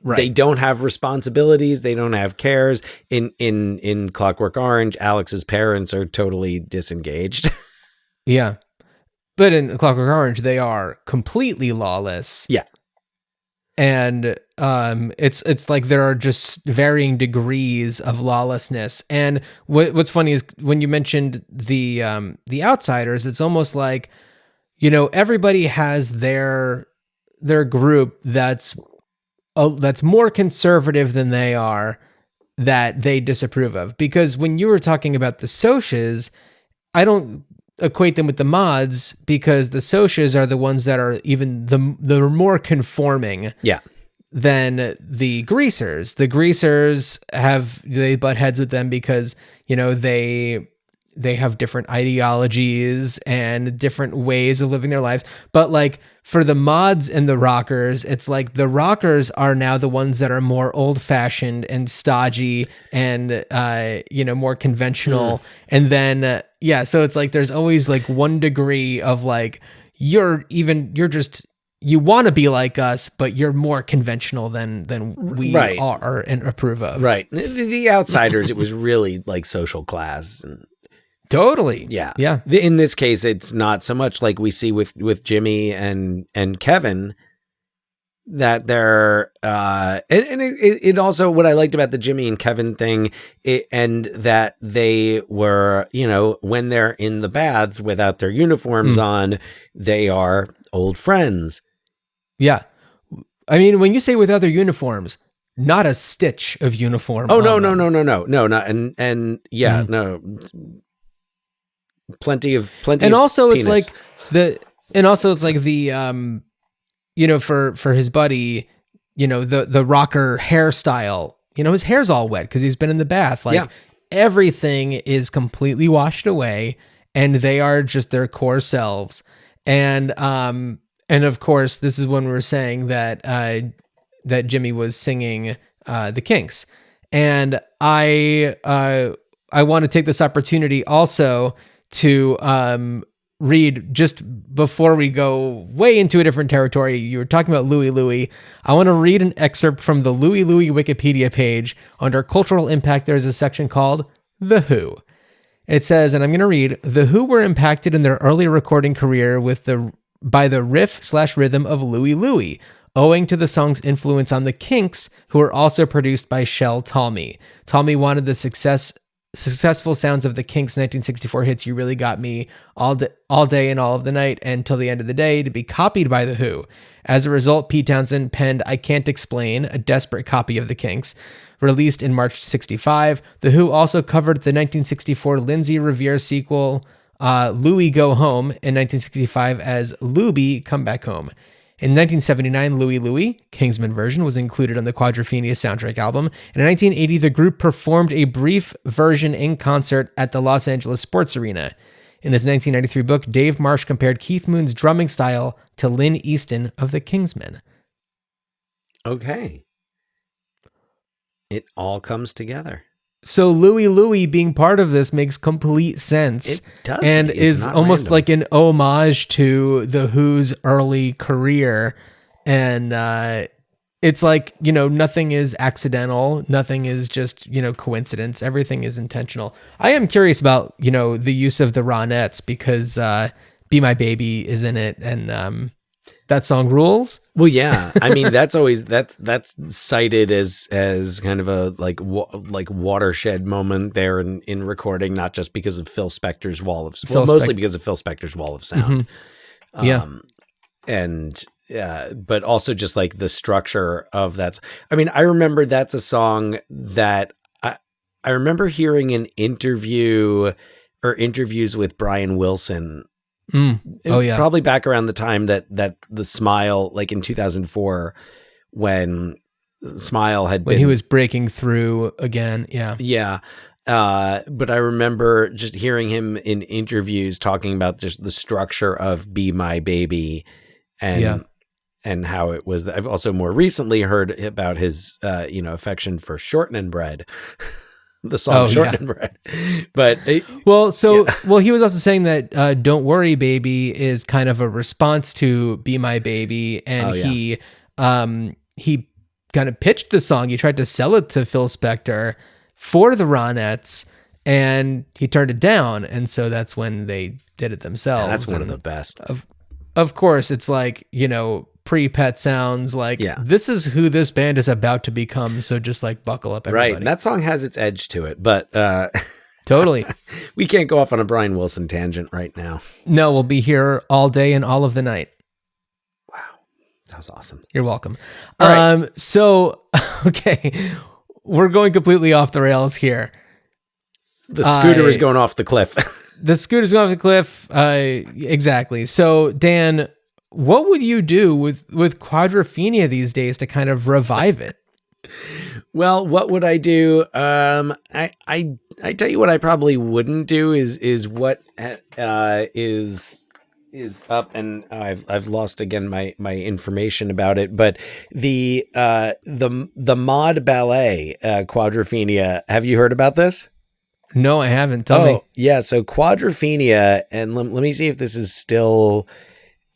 they don't have responsibilities. They don't have cares. In Clockwork Orange, Alex's parents are totally disengaged. Yeah. But in Clockwork Orange, they are completely lawless. Yeah. And it's like there are just varying degrees of lawlessness. And what's funny is when you mentioned the Outsiders, it's almost like, everybody has their group that's more conservative than they are, that they disapprove of. Because when you were talking about the Socias, I don't equate them with the mods, because the Socias are the ones that are even the more conforming than the Greasers. The Greasers they butt heads with them because, they they have different ideologies and different ways of living their lives. But like for the mods and the rockers, it's like the rockers are now the ones that are more old fashioned and stodgy and, more conventional. And then, so it's like, there's always like 1 degree of like, you want to be like us, but you're more conventional than we are and approve of. Right. The outsiders, it was really like social class. And totally. Yeah. Yeah. In this case, it's not so much like we see with Jimmy and Kevin that they're, and it also, what I liked about the Jimmy and Kevin thing, and that they were, when they're in the baths without their uniforms on, they are old friends. Yeah. I mean, when you say without their uniforms, not a stitch of uniform. Oh, no, not, and no, plenty of and also penis. it's like the, for his buddy, the rocker hairstyle, his hair's all wet because he's been in the bath. Like everything is completely washed away and they are just their core selves. And of course, this is when we were saying that that Jimmy was singing the Kinks, and I want to take this opportunity also to read, just before we go way into a different territory. You were talking about Louie Louie. I want to read an excerpt from the Louie Louie Wikipedia page. Under cultural impact, there's a section called The Who. It says, and I'm going to read, The Who were impacted in their early recording career by the riff/rhythm of Louie Louie, owing to the song's influence on the Kinks, who were also produced by Shel Talmy. Talmy wanted the successful sounds of the Kinks' 1964 hits You Really Got Me, All Day and All of the Night, and Till the End of the Day to be copied by The Who. As a result, Pete Townsend penned I Can't Explain, a desperate copy of the Kinks. Released in March 65, The Who also covered the 1964 Lindsay Revere sequel, Louie Go Home, in 1965 as Luby Come Back Home. In 1979, Louie Louie, Kingsman version, was included on the Quadrophenia soundtrack album. And in 1980, the group performed a brief version in concert at the Los Angeles Sports Arena. In his 1993 book, Dave Marsh compared Keith Moon's drumming style to Lynn Easton of the Kingsmen. Okay. It all comes together. So Louie Louie being part of this makes complete sense. It does. And is almost random. Like an homage to the Who's early career. And it's like, nothing is accidental. Nothing is just, coincidence. Everything is intentional. I am curious about, the use of the Ronettes because Be My Baby is in it. And that song rules. Well, yeah. I mean, that's always that's cited as kind of a like watershed moment there in recording, not just because of Phil Spector's mostly because of Phil Spector's Wall of Sound. Mm-hmm. But also just like the structure of that. I mean, I remember that's a song that I remember hearing an interview or interviews with Brian Wilson. Oh yeah, probably back around the time that the Smile, like in 2004, when Smile had when he was breaking through again. Yeah. But I remember just hearing him in interviews talking about just the structure of Be My Baby and how it was. I've also more recently heard about his affection for Shortening Bread. The song Shortening Bread. But he was also saying that Don't Worry Baby is kind of a response to Be My Baby, and he kind of pitched the song. He tried to sell it to Phil Spector for the Ronettes, and he turned it down, and so that's when they did it themselves. And that's one of the best. Of course, it's like, pre-Pet Sounds, like this is who this band is about to become, so just like buckle up, everybody. Right, and that song has its edge to it, but totally. We can't go off on a Brian Wilson tangent right now. No, we'll be here all day and all of the night. Wow, that was awesome. You're welcome. All right. So, okay, we're going completely off the rails here. The scooter is going off the cliff. The scooter's going off the cliff. Exactly. So, Dan, what would you do with Quadrophenia these days to kind of revive it? Well, what would I do? I tell you what I probably wouldn't do is what is up, and I've lost again my information about it. But the mod ballet Quadrophenia. Have you heard about this? No, I haven't. Tell me. Yeah. So Quadrophenia, and let me see if this is still.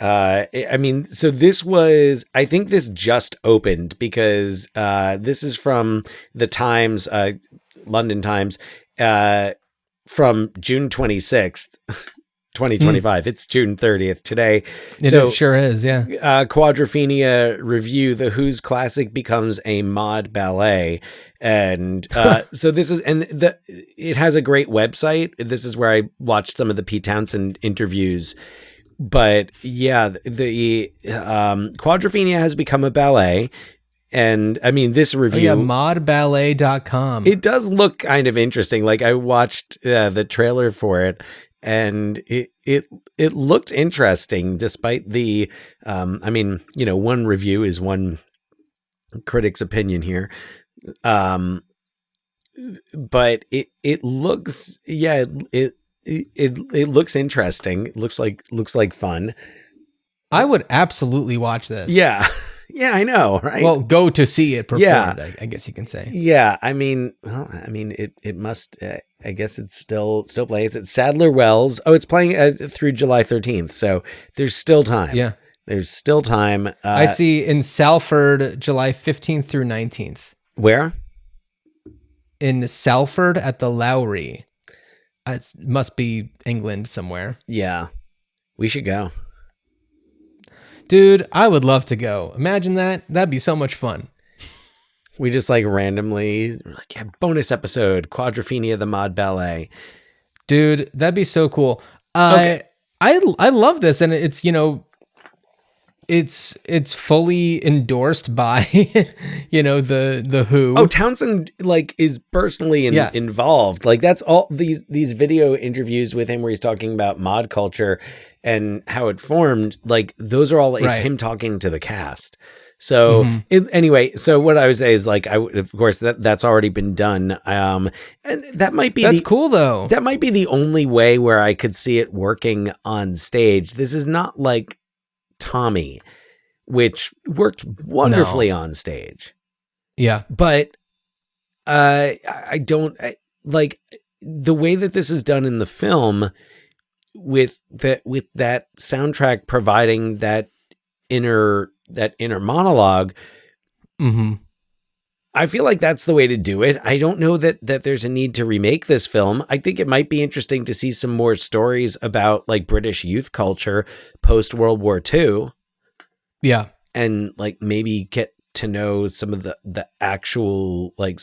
I mean, so this was, I think this just opened because this is from the Times, London Times, from June 26th, 2025. It's June 30th today. It sure is, yeah. Quadrophenia review, The Who's classic becomes a mod ballet. And so this is, and it has a great website. This is where I watched some of the Pete Townsend interviews. But yeah, the Quadrophenia has become a ballet. And I mean, this review, modballet.com. It does look kind of interesting. Like I watched the trailer for it, and it looked interesting despite the, I mean, you know, one review is one critic's opinion here. But it looks, yeah, it looks interesting. It looks like fun. I would absolutely watch this. Yeah. Yeah, I know, right? Well, go to see it performed, Yeah. I guess you can say. Yeah, I mean, well, I mean, it must, I guess it still plays at Sadler Wells. Oh, it's playing through July 13th. So there's still time. Yeah. There's still time. I see in Salford, July 15th through 19th. Where? In Salford at the Lowry. It must be England somewhere. Yeah. We should go. Dude, I would love to go. Imagine that. That'd be so much fun. We just like randomly, like, yeah, bonus episode, Quadrophenia, the mod ballet. Dude, that'd be so cool. Okay. I love this, and it's, you know, it's fully endorsed by, you know, the Who. Oh, Townsend like is personally involved. Like that's all these video interviews with him where he's talking about mod culture and how it formed. Like those are all, it's him talking to the cast. So anyway, so what I would say is like, of course that's already been done. And that might be, that's cool though. That might be the only way where I could see it working on stage. This is not like Tommy, which worked wonderfully on stage. Yeah. But I don't like the way that this is done in the film with that soundtrack providing that inner monologue. Mm-hmm. I feel like that's the way to do it. I don't know that there's a need to remake this film. I think it might be interesting to see some more stories about like British youth culture post World War II. Yeah. And like maybe get to know some of the actual, like,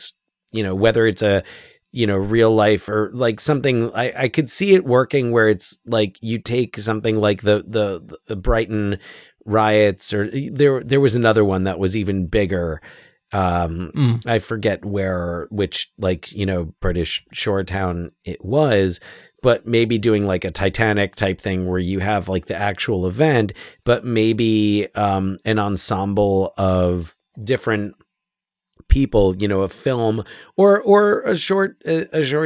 you know, whether it's a, you know, real life or like something. I could see it working where it's like you take something like the Brighton riots, or there was another one that was even bigger. I forget which, like, you know, British shore town it was, but maybe doing like a Titanic type thing where you have like the actual event, but maybe an ensemble of different people, you know, a film or a short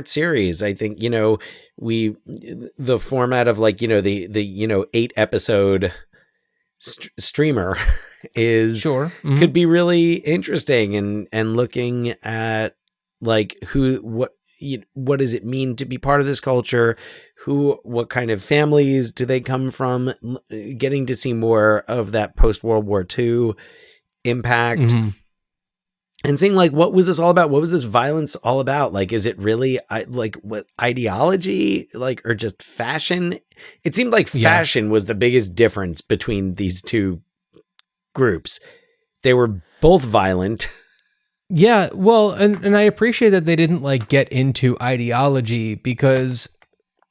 series. I think, you know, the format of like, you know, the you know 8 episode streamer is could be really interesting, and looking at like what does it mean to be part of this culture, what kind of families do they come from, getting to see more of that post World War II impact, and seeing like what was this all about, what was this violence all about, like is it really like what ideology, like, or just fashion? It seemed like fashion was the biggest difference between these two groups. They were both violent. Yeah, well, and I appreciate that they didn't like get into ideology, because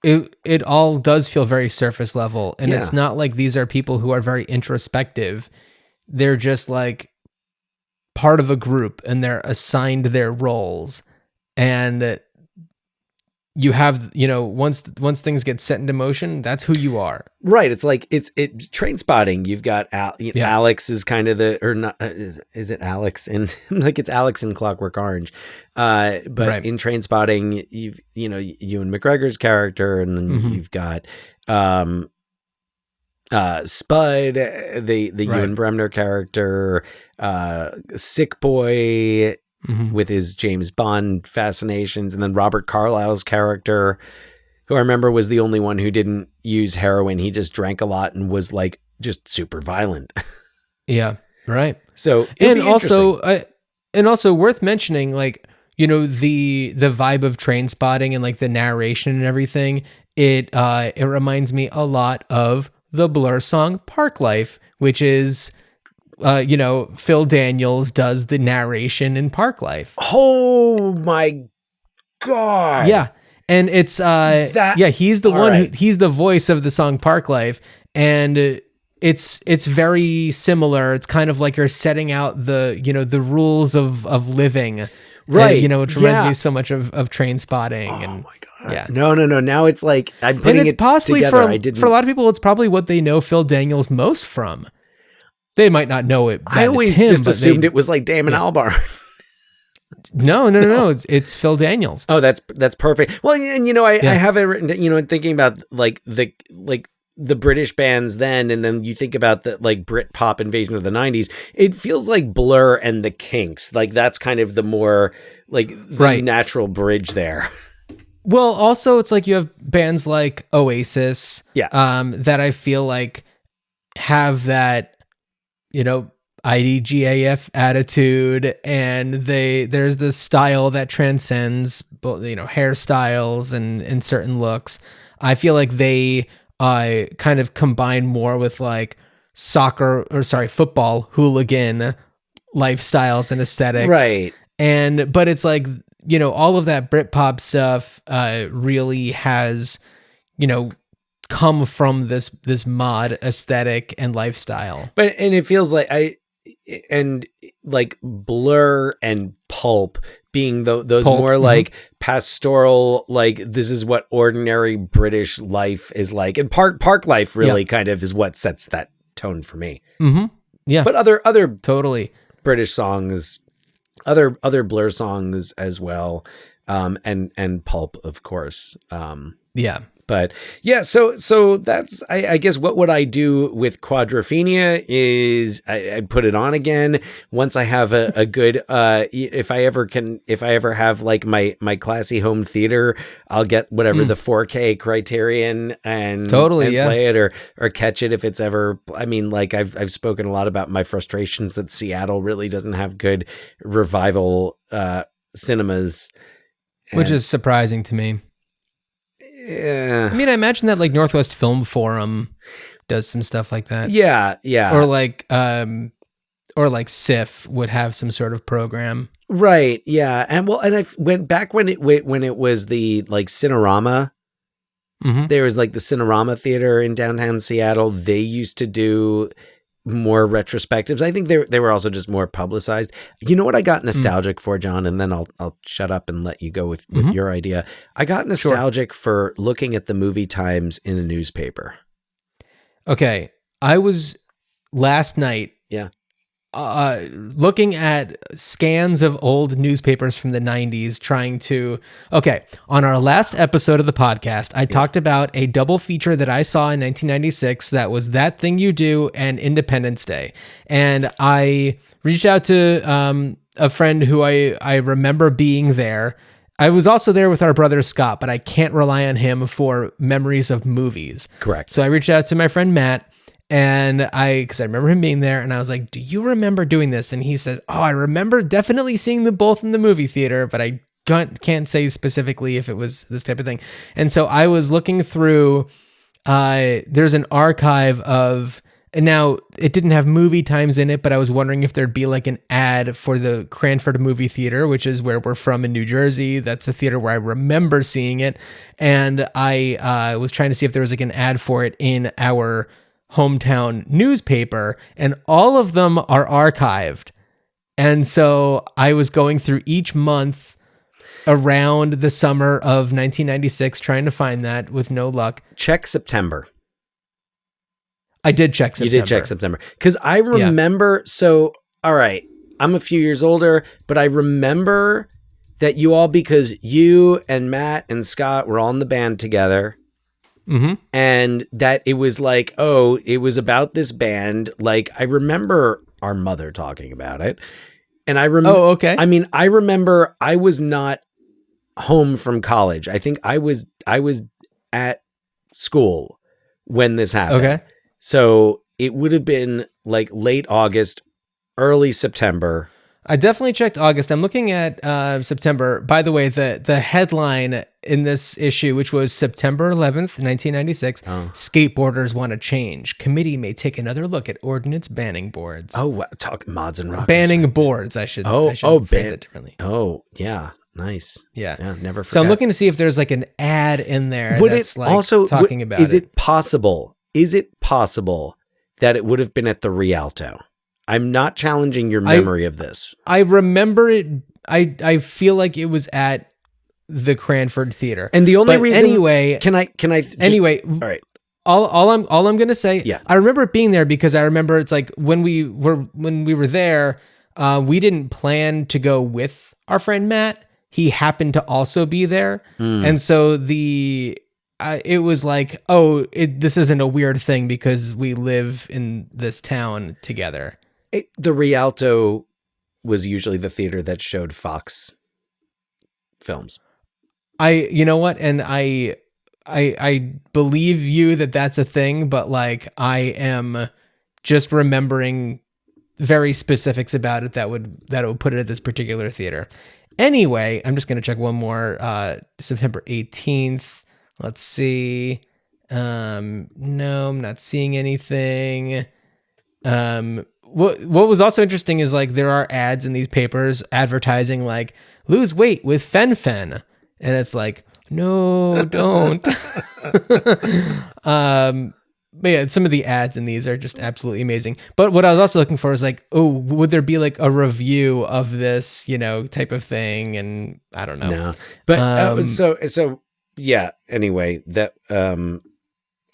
it all does feel very surface level, and it's not like these are people who are very introspective. They're just like part of a group, and they're assigned their roles, and you have, once things get set into motion, that's who you are. Right. It's like it's Train Spotting. You've got Alex is kind of or not. Is it Alex in like it's Alex in Clockwork Orange? But right. in Train Spotting, you've Ewan McGregor's character, and then you've got Spud, the Ewan Bremner character, Sick Boy. With his James Bond fascinations, and then Robert Carlyle's character, who I remember was the only one who didn't use heroin. He just drank a lot and was like just super violent. Yeah, right. So and also worth mentioning, like, the vibe of Train Spotting and like the narration and everything. It reminds me a lot of the Blur song Park Life, which is. Phil Daniels does the narration in Park Life. Oh my God. Yeah. And it's, he's the one he's the voice of the song Park Life. And it's very similar. It's kind of like you're setting out the rules of living. Right. And, which reminds me so much of Train Spotting. Oh and, my God. Yeah. No. Now it's like I'm putting and it's it possibly together. For a lot of people, it's probably what they know Phil Daniels most from. They might not know it. I always just assumed it was like Damon Albarn. No. It's Phil Daniels. Oh, that's perfect. Well, and I have it written. Thinking about like the British bands then, and then you think about the like Brit pop invasion of the 90s. It feels like Blur and the Kinks. Like that's kind of the more like the natural bridge there. Well, also it's like you have bands like Oasis, that I feel like have that. IDGAF attitude, and there's this style that transcends both, hairstyles and certain looks. I feel like they kind of combine more with like football hooligan lifestyles and aesthetics. Right. But it's like, all of that Britpop stuff really has, come from this mod aesthetic and lifestyle. And it feels like Blur and Pulp being those more like pastoral, like this is what ordinary British life is like, and Park Life really kind of is what sets that tone for me. Yeah, but other totally British songs, other Blur songs as well, and Pulp, of course. But yeah, so that's, I guess what would I do with Quadrophenia is I'd put it on again once I have a good, if I ever have like my classy home theater, I'll get whatever the 4K Criterion and play it or catch it if it's ever, I mean, like I've spoken a lot about my frustrations that Seattle really doesn't have good revival cinemas. Which is surprising to me. Yeah. I mean, I imagine that like Northwest Film Forum does some stuff like that. Yeah. Or like SIF would have some sort of program. Right. Yeah. And I went back when it was the like Cinerama. There was like the Cinerama Theater in downtown Seattle. They used to do more retrospectives. I think they were also just more publicized. You know what I got nostalgic for, John? And then I'll shut up and let you go with your idea. I got nostalgic for looking at the movie times in a newspaper. Okay. I was last night. Yeah. Looking at scans of old newspapers from the 90s on our last episode of the podcast, I talked about a double feature that I saw in 1996 that was That Thing You Do and Independence Day. And I reached out to a friend who I remember being there. I was also there with our brother Scott, but I can't rely on him for memories of movies. Correct. So I reached out to my friend Matt. And because I remember him being there, and I was like, do you remember doing this? And he said, oh, I remember definitely seeing them both in the movie theater, but I can't say specifically if it was this type of thing. And so I was looking through, there's an archive of, and now it didn't have movie times in it, but I was wondering if there'd be like an ad for the Cranford Movie Theater, which is where we're from in New Jersey. That's a theater where I remember seeing it. And I was trying to see if there was like an ad for it in our hometown newspaper, and all of them are archived. And so I was going through each month around the summer of 1996 trying to find that with no luck. Check September. I did check September. You did check September. Because I remember, so, all right, I'm a few years older, but I remember that you all, because you and Matt and Scott were all in the band together, and that it was like, oh, it was about this band. Like, I remember our mother talking about it. And I remember, okay. I mean, I remember I was not home from college. I think I was at school when this happened. Okay. So it would have been like late August, early September. I definitely checked August. I'm looking at September. By the way, the headline in this issue, which was September 11th, 1996, skateboarders want to change. Committee may take another look at ordinance banning boards. Oh, wow. Talk mods and rockers. Banning boards, I should phrase it differently. Oh, yeah. Nice. Yeah. Never forgot. So I'm looking to see if there's like an ad in there that's like also talking about Is it possible that it would have been at the Rialto? I'm not challenging your memory of this. I remember it. I feel like it was at the Cranford Theater. And the only reason, anyway, can I anyway, all right. All I'm going to say, yeah. I remember it being there because I remember it's like when we were there, we didn't plan to go with our friend Matt. He happened to also be there. And so it was like, oh, this isn't a weird thing because we live in this town together. The Rialto was usually the theater that showed Fox films. You know what? And I believe you that that's a thing, but like I am just remembering very specifics about it that would put it at this particular theater. Anyway, I'm just going to check one more, September 18th. Let's see. No, I'm not seeing anything. What was also interesting is like there are ads in these papers advertising like lose weight with Fen-Phen. And it's like, no, don't. But yeah, some of the ads in these are just absolutely amazing. But what I was also looking for is like, oh, would there be like a review of this, type of thing? And I don't know. No. But so yeah, anyway, that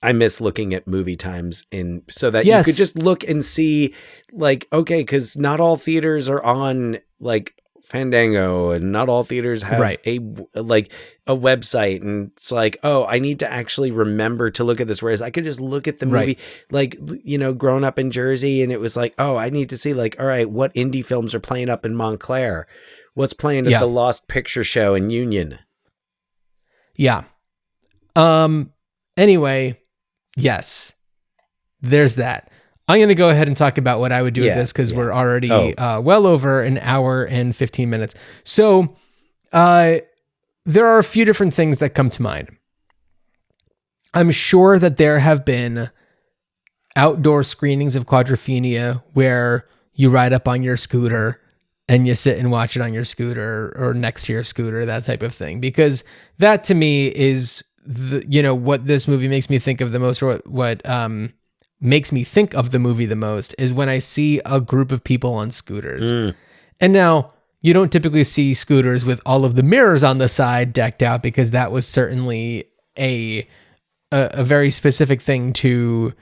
I miss looking at movie times so that you could just look and see like, okay, because not all theaters are on like Fandango and not all theaters have a website, and it's like, oh, I need to actually remember to look at this, whereas I could just look at the movie like, growing up in Jersey, and it was like, oh, I need to see like, all right, what indie films are playing up in Montclair, what's playing at the Lost Picture Show in Union. Anyway, yes, there's that. I'm going to go ahead and talk about what I would do with this because we're already well over an hour and 15 minutes. So there are a few different things that come to mind. I'm sure that there have been outdoor screenings of Quadrophenia where you ride up on your scooter and you sit and watch it on your scooter or next to your scooter, that type of thing. Because that to me is what this movie makes me think of the most, or what makes me think of the movie the most is when I see a group of people on scooters. And now you don't typically see scooters with all of the mirrors on the side decked out, because that was certainly a very specific thing to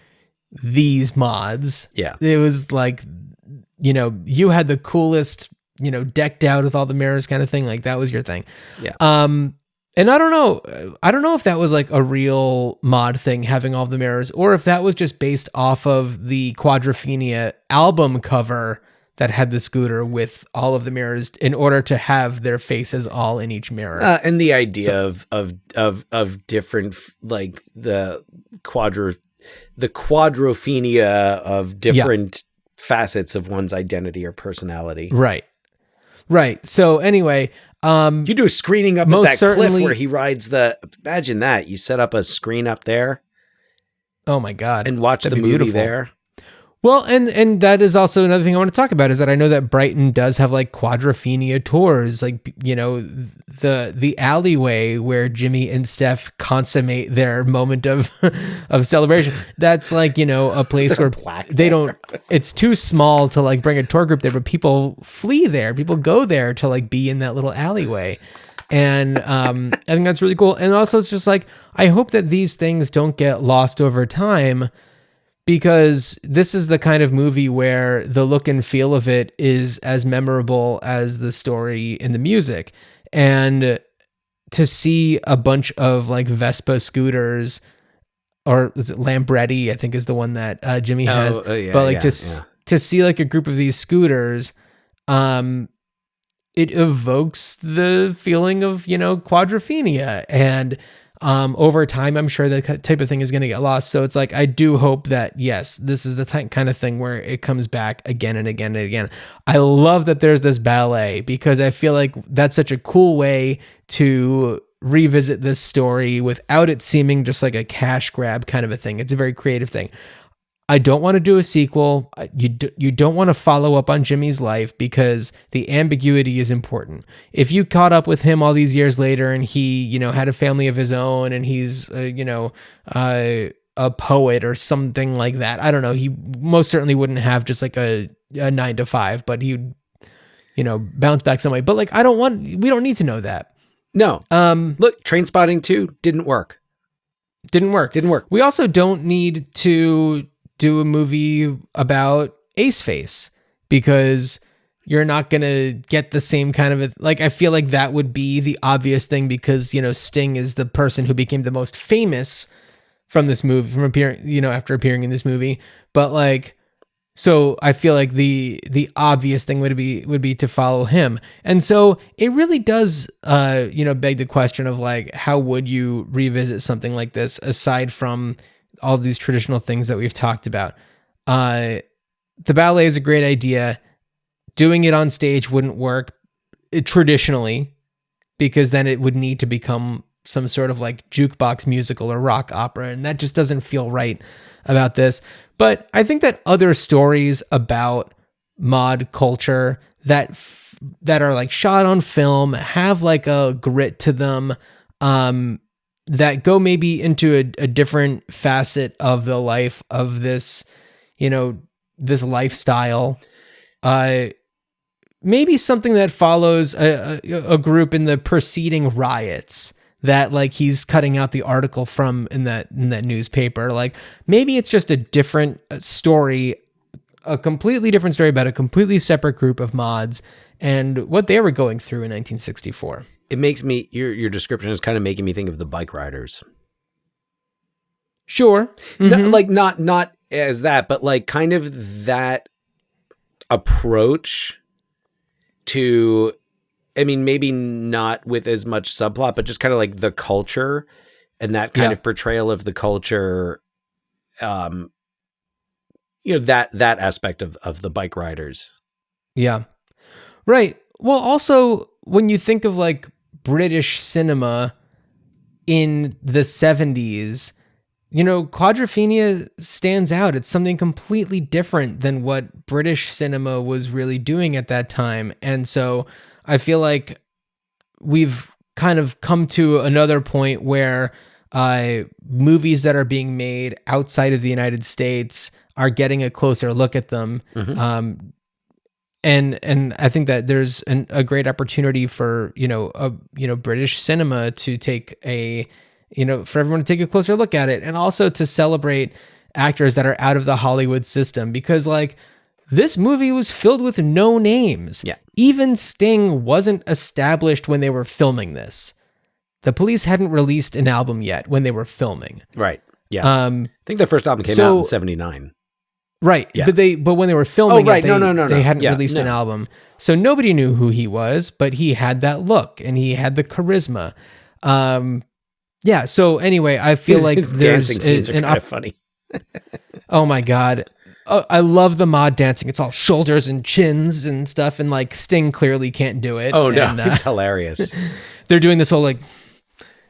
these mods. Yeah. It was like, you had the coolest, decked out with all the mirrors kind of thing. Like that was your thing. Yeah. And I don't know if that was like a real mod thing, having all the mirrors, or if that was just based off of the Quadrophenia album cover that had the scooter with all of the mirrors in order to have their faces all in each mirror. And the idea of different, like the quadrophenia of different facets of one's identity or personality. Right. So anyway, you do a screening up at that cliff where he rides imagine that. You set up a screen up there. Oh my God. And watch the movie beautiful. There. Well, and that is also another thing I want to talk about, is that I know that Brighton does have like Quadrophenia tours, like, the alleyway where Jimmy and Steph consummate their moment of celebration. That's like, a place where it's too small to like bring a tour group there, but people flee there. People go there to like be in that little alleyway. And I think that's really cool. And also it's just like, I hope that these things don't get lost over time, because this is the kind of movie where the look and feel of it is as memorable as the story and the music. And to see a bunch of like Vespa scooters, or is it Lamborghini, I think is the one that Jimmy has. Yeah, but like to see like a group of these scooters, it evokes the feeling of, quadrophenia. And over time, I'm sure that type of thing is going to get lost. So it's like, I do hope that, yes, this is the kind of thing where it comes back again and again and again. I love that there's this ballet, because I feel like that's such a cool way to revisit this story without it seeming just like a cash grab kind of a thing. It's a very creative thing. I don't want to do a sequel. You don't want to follow up on Jimmy's life, because the ambiguity is important. If you caught up with him all these years later and he, had a family of his own and he's, a poet or something like that, I don't know. He most certainly wouldn't have just like a 9 to 5, but he'd, bounce back some way. But like, we don't need to know that. No. Look, Trainspotting 2 didn't work. Didn't work. We also don't need to do a movie about Ace Face, because you're not going to get the same kind of I feel like that would be the obvious thing, because, Sting is the person who became the most famous from this movie, from appearing, after appearing in this movie. But like, so I feel like the obvious thing would be to follow him. And so it really does, beg the question of like, how would you revisit something like this aside from all these traditional things that we've talked about? The ballet is a great idea. Doing it on stage wouldn't work traditionally, because then it would need to become some sort of like jukebox musical or rock opera, and that just doesn't feel right about this. But I think that other stories about mod culture that are like shot on film have like a grit to them, that go maybe into a different facet of the life of this, this lifestyle. Maybe something that follows a group in the preceding riots that like he's cutting out the article from in that newspaper. Like maybe it's just a different story, a completely different story about a completely separate group of mods and what they were going through in 1964. It makes me, your description is kind of making me think of the bike riders. Sure. Mm-hmm. No, like not as that, but like kind of that approach to, I mean, maybe not with as much subplot, but just kind of like the culture and that kind of portrayal of the culture. That aspect of the bike riders. Yeah. Right. Well, also when you think of like British cinema in the 70s, Quadrophenia stands out. It's something completely different than what British cinema was really doing at that time. And so I feel like we've kind of come to another point where movies that are being made outside of the United States are getting a closer look at them. Mm-hmm. And I think that there's a great opportunity for, British cinema to take for everyone to take a closer look at it, and also to celebrate actors that are out of the Hollywood system, because like this movie was filled with no names. Yeah. Even Sting wasn't established when they were filming this. The Police hadn't released an album yet when they were filming. Right. Yeah. I think their first album came out in 79. Right. Yeah. But when they were filming right. it, they hadn't released an no. album. So nobody knew who he was, but he had that look and he had the charisma. Yeah. So anyway, I feel like his there's dancing scenes are kind of funny. Oh my God. I love the mod dancing. It's all shoulders and chins and stuff. And like Sting clearly can't do it. Oh no, and, it's hilarious. They're doing this whole like,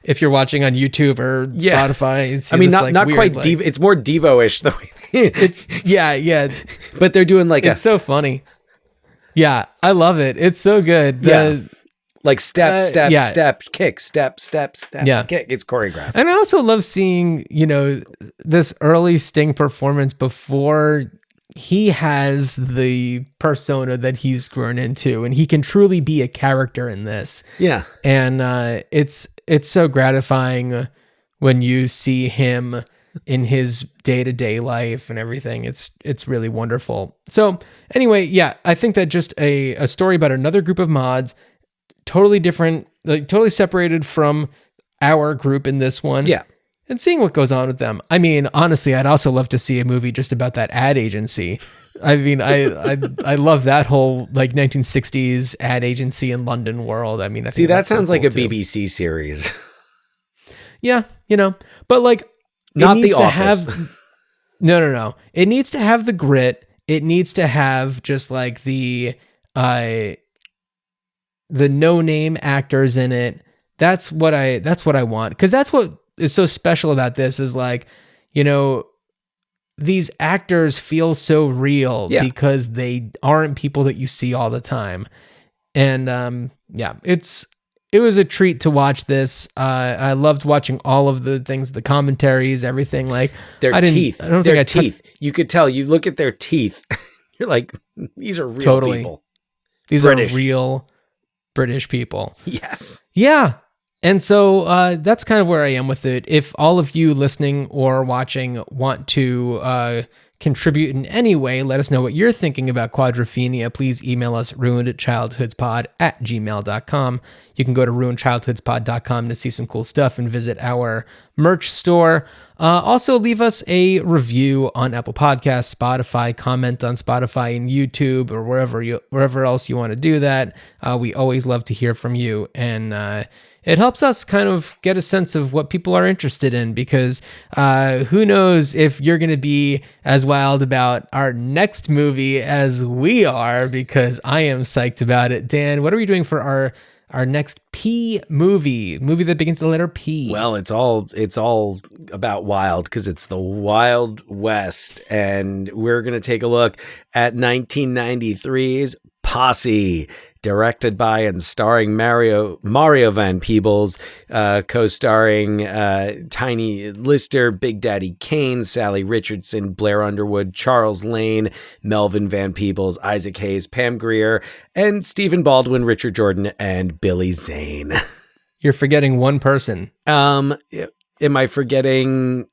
if you're watching on YouTube or Spotify, I mean, not weird, quite like, Devo. It's more Devo-ish the way it's. Yeah. But they're doing like it's so funny. Yeah, I love it. It's so good. Like step, kick, step, kick. It's choreographed. And I also love seeing, this early Sting performance before he has the persona that he's grown into, and he can truly be a character in this. Yeah. And it's so gratifying when you see him in his day-to-day life and everything. It's really wonderful. So anyway, yeah, I think that just a story about another group of mods, totally different, like totally separated from our group in this one. Yeah. And seeing what goes on with them. I mean, honestly, I'd also love to see a movie just about that ad agency. I mean, I love that whole like 1960s ad agency in London world. I mean, I think that sounds so like cool a too. BBC series. Yeah, but like Not it needs The to Office. have no. It needs to have the grit. It needs to have just like the no-name actors in it. That's what I want, because that's what is so special about this is like, these actors feel so real because they aren't people that you see all the time. And it was a treat to watch this. I loved watching all of the things, the commentaries, everything. Like Their teeth. I don't their think I teeth. You could tell. You look at their teeth. You're like, these are real Totally. people. These British. are real British people. Yes. Yeah. And so that's kind of where I am with it. If all of you listening or watching want to contribute in any way, let us know what you're thinking about Quadrophenia. Please email us ruinedchildhoodspod@gmail.com. You can go to ruinedchildhoodspod.com to see some cool stuff and visit our merch store. Also, leave us a review on Apple Podcasts, Spotify, comment on Spotify and YouTube, or wherever else you want to do that. We always love to hear from you, and it helps us kind of get a sense of what people are interested in, because who knows if you're going to be as wild about our next movie as we are, because I am psyched about it. Dan, what are we doing for our next P movie that begins with the letter P? Well, it's all about wild, because it's the Wild West, and we're going to take a look at 1993's Posse, directed by and starring Mario Van Peebles, co-starring Tiny Lister, Big Daddy Kane, Sally Richardson, Blair Underwood, Charles Lane, Melvin Van Peebles, Isaac Hayes, Pam Grier, and Stephen Baldwin, Richard Jordan, and Billy Zane. You're forgetting one person. Am I forgetting?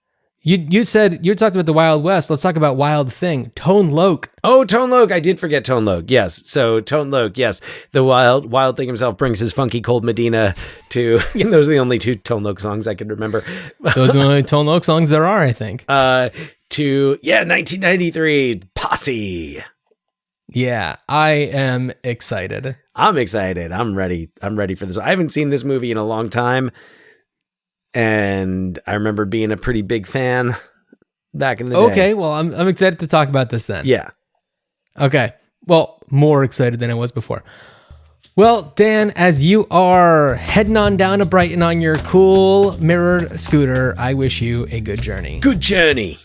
You said you talked about the Wild West. Let's talk about Wild Thing. Tone Loc. Oh, Tone Loc. I did forget Tone Loc. Yes. So Tone Loc. Yes. The wild thing himself brings his funky cold Medina to. Yes. Those are the only two Tone Loc songs I can remember. Those are the only Tone Loc songs there are, I think. 1993 Posse. Yeah, I am excited. I'm excited. I'm ready. I'm ready for this. I haven't seen this movie in a long time, and I remember being a pretty big fan back in the day. Okay, well, I'm excited to talk about this then. Yeah. Okay. Well, more excited than I was before. Well, Dan, as you are heading on down to Brighton on your cool mirrored scooter, I wish you a good journey. Good journey.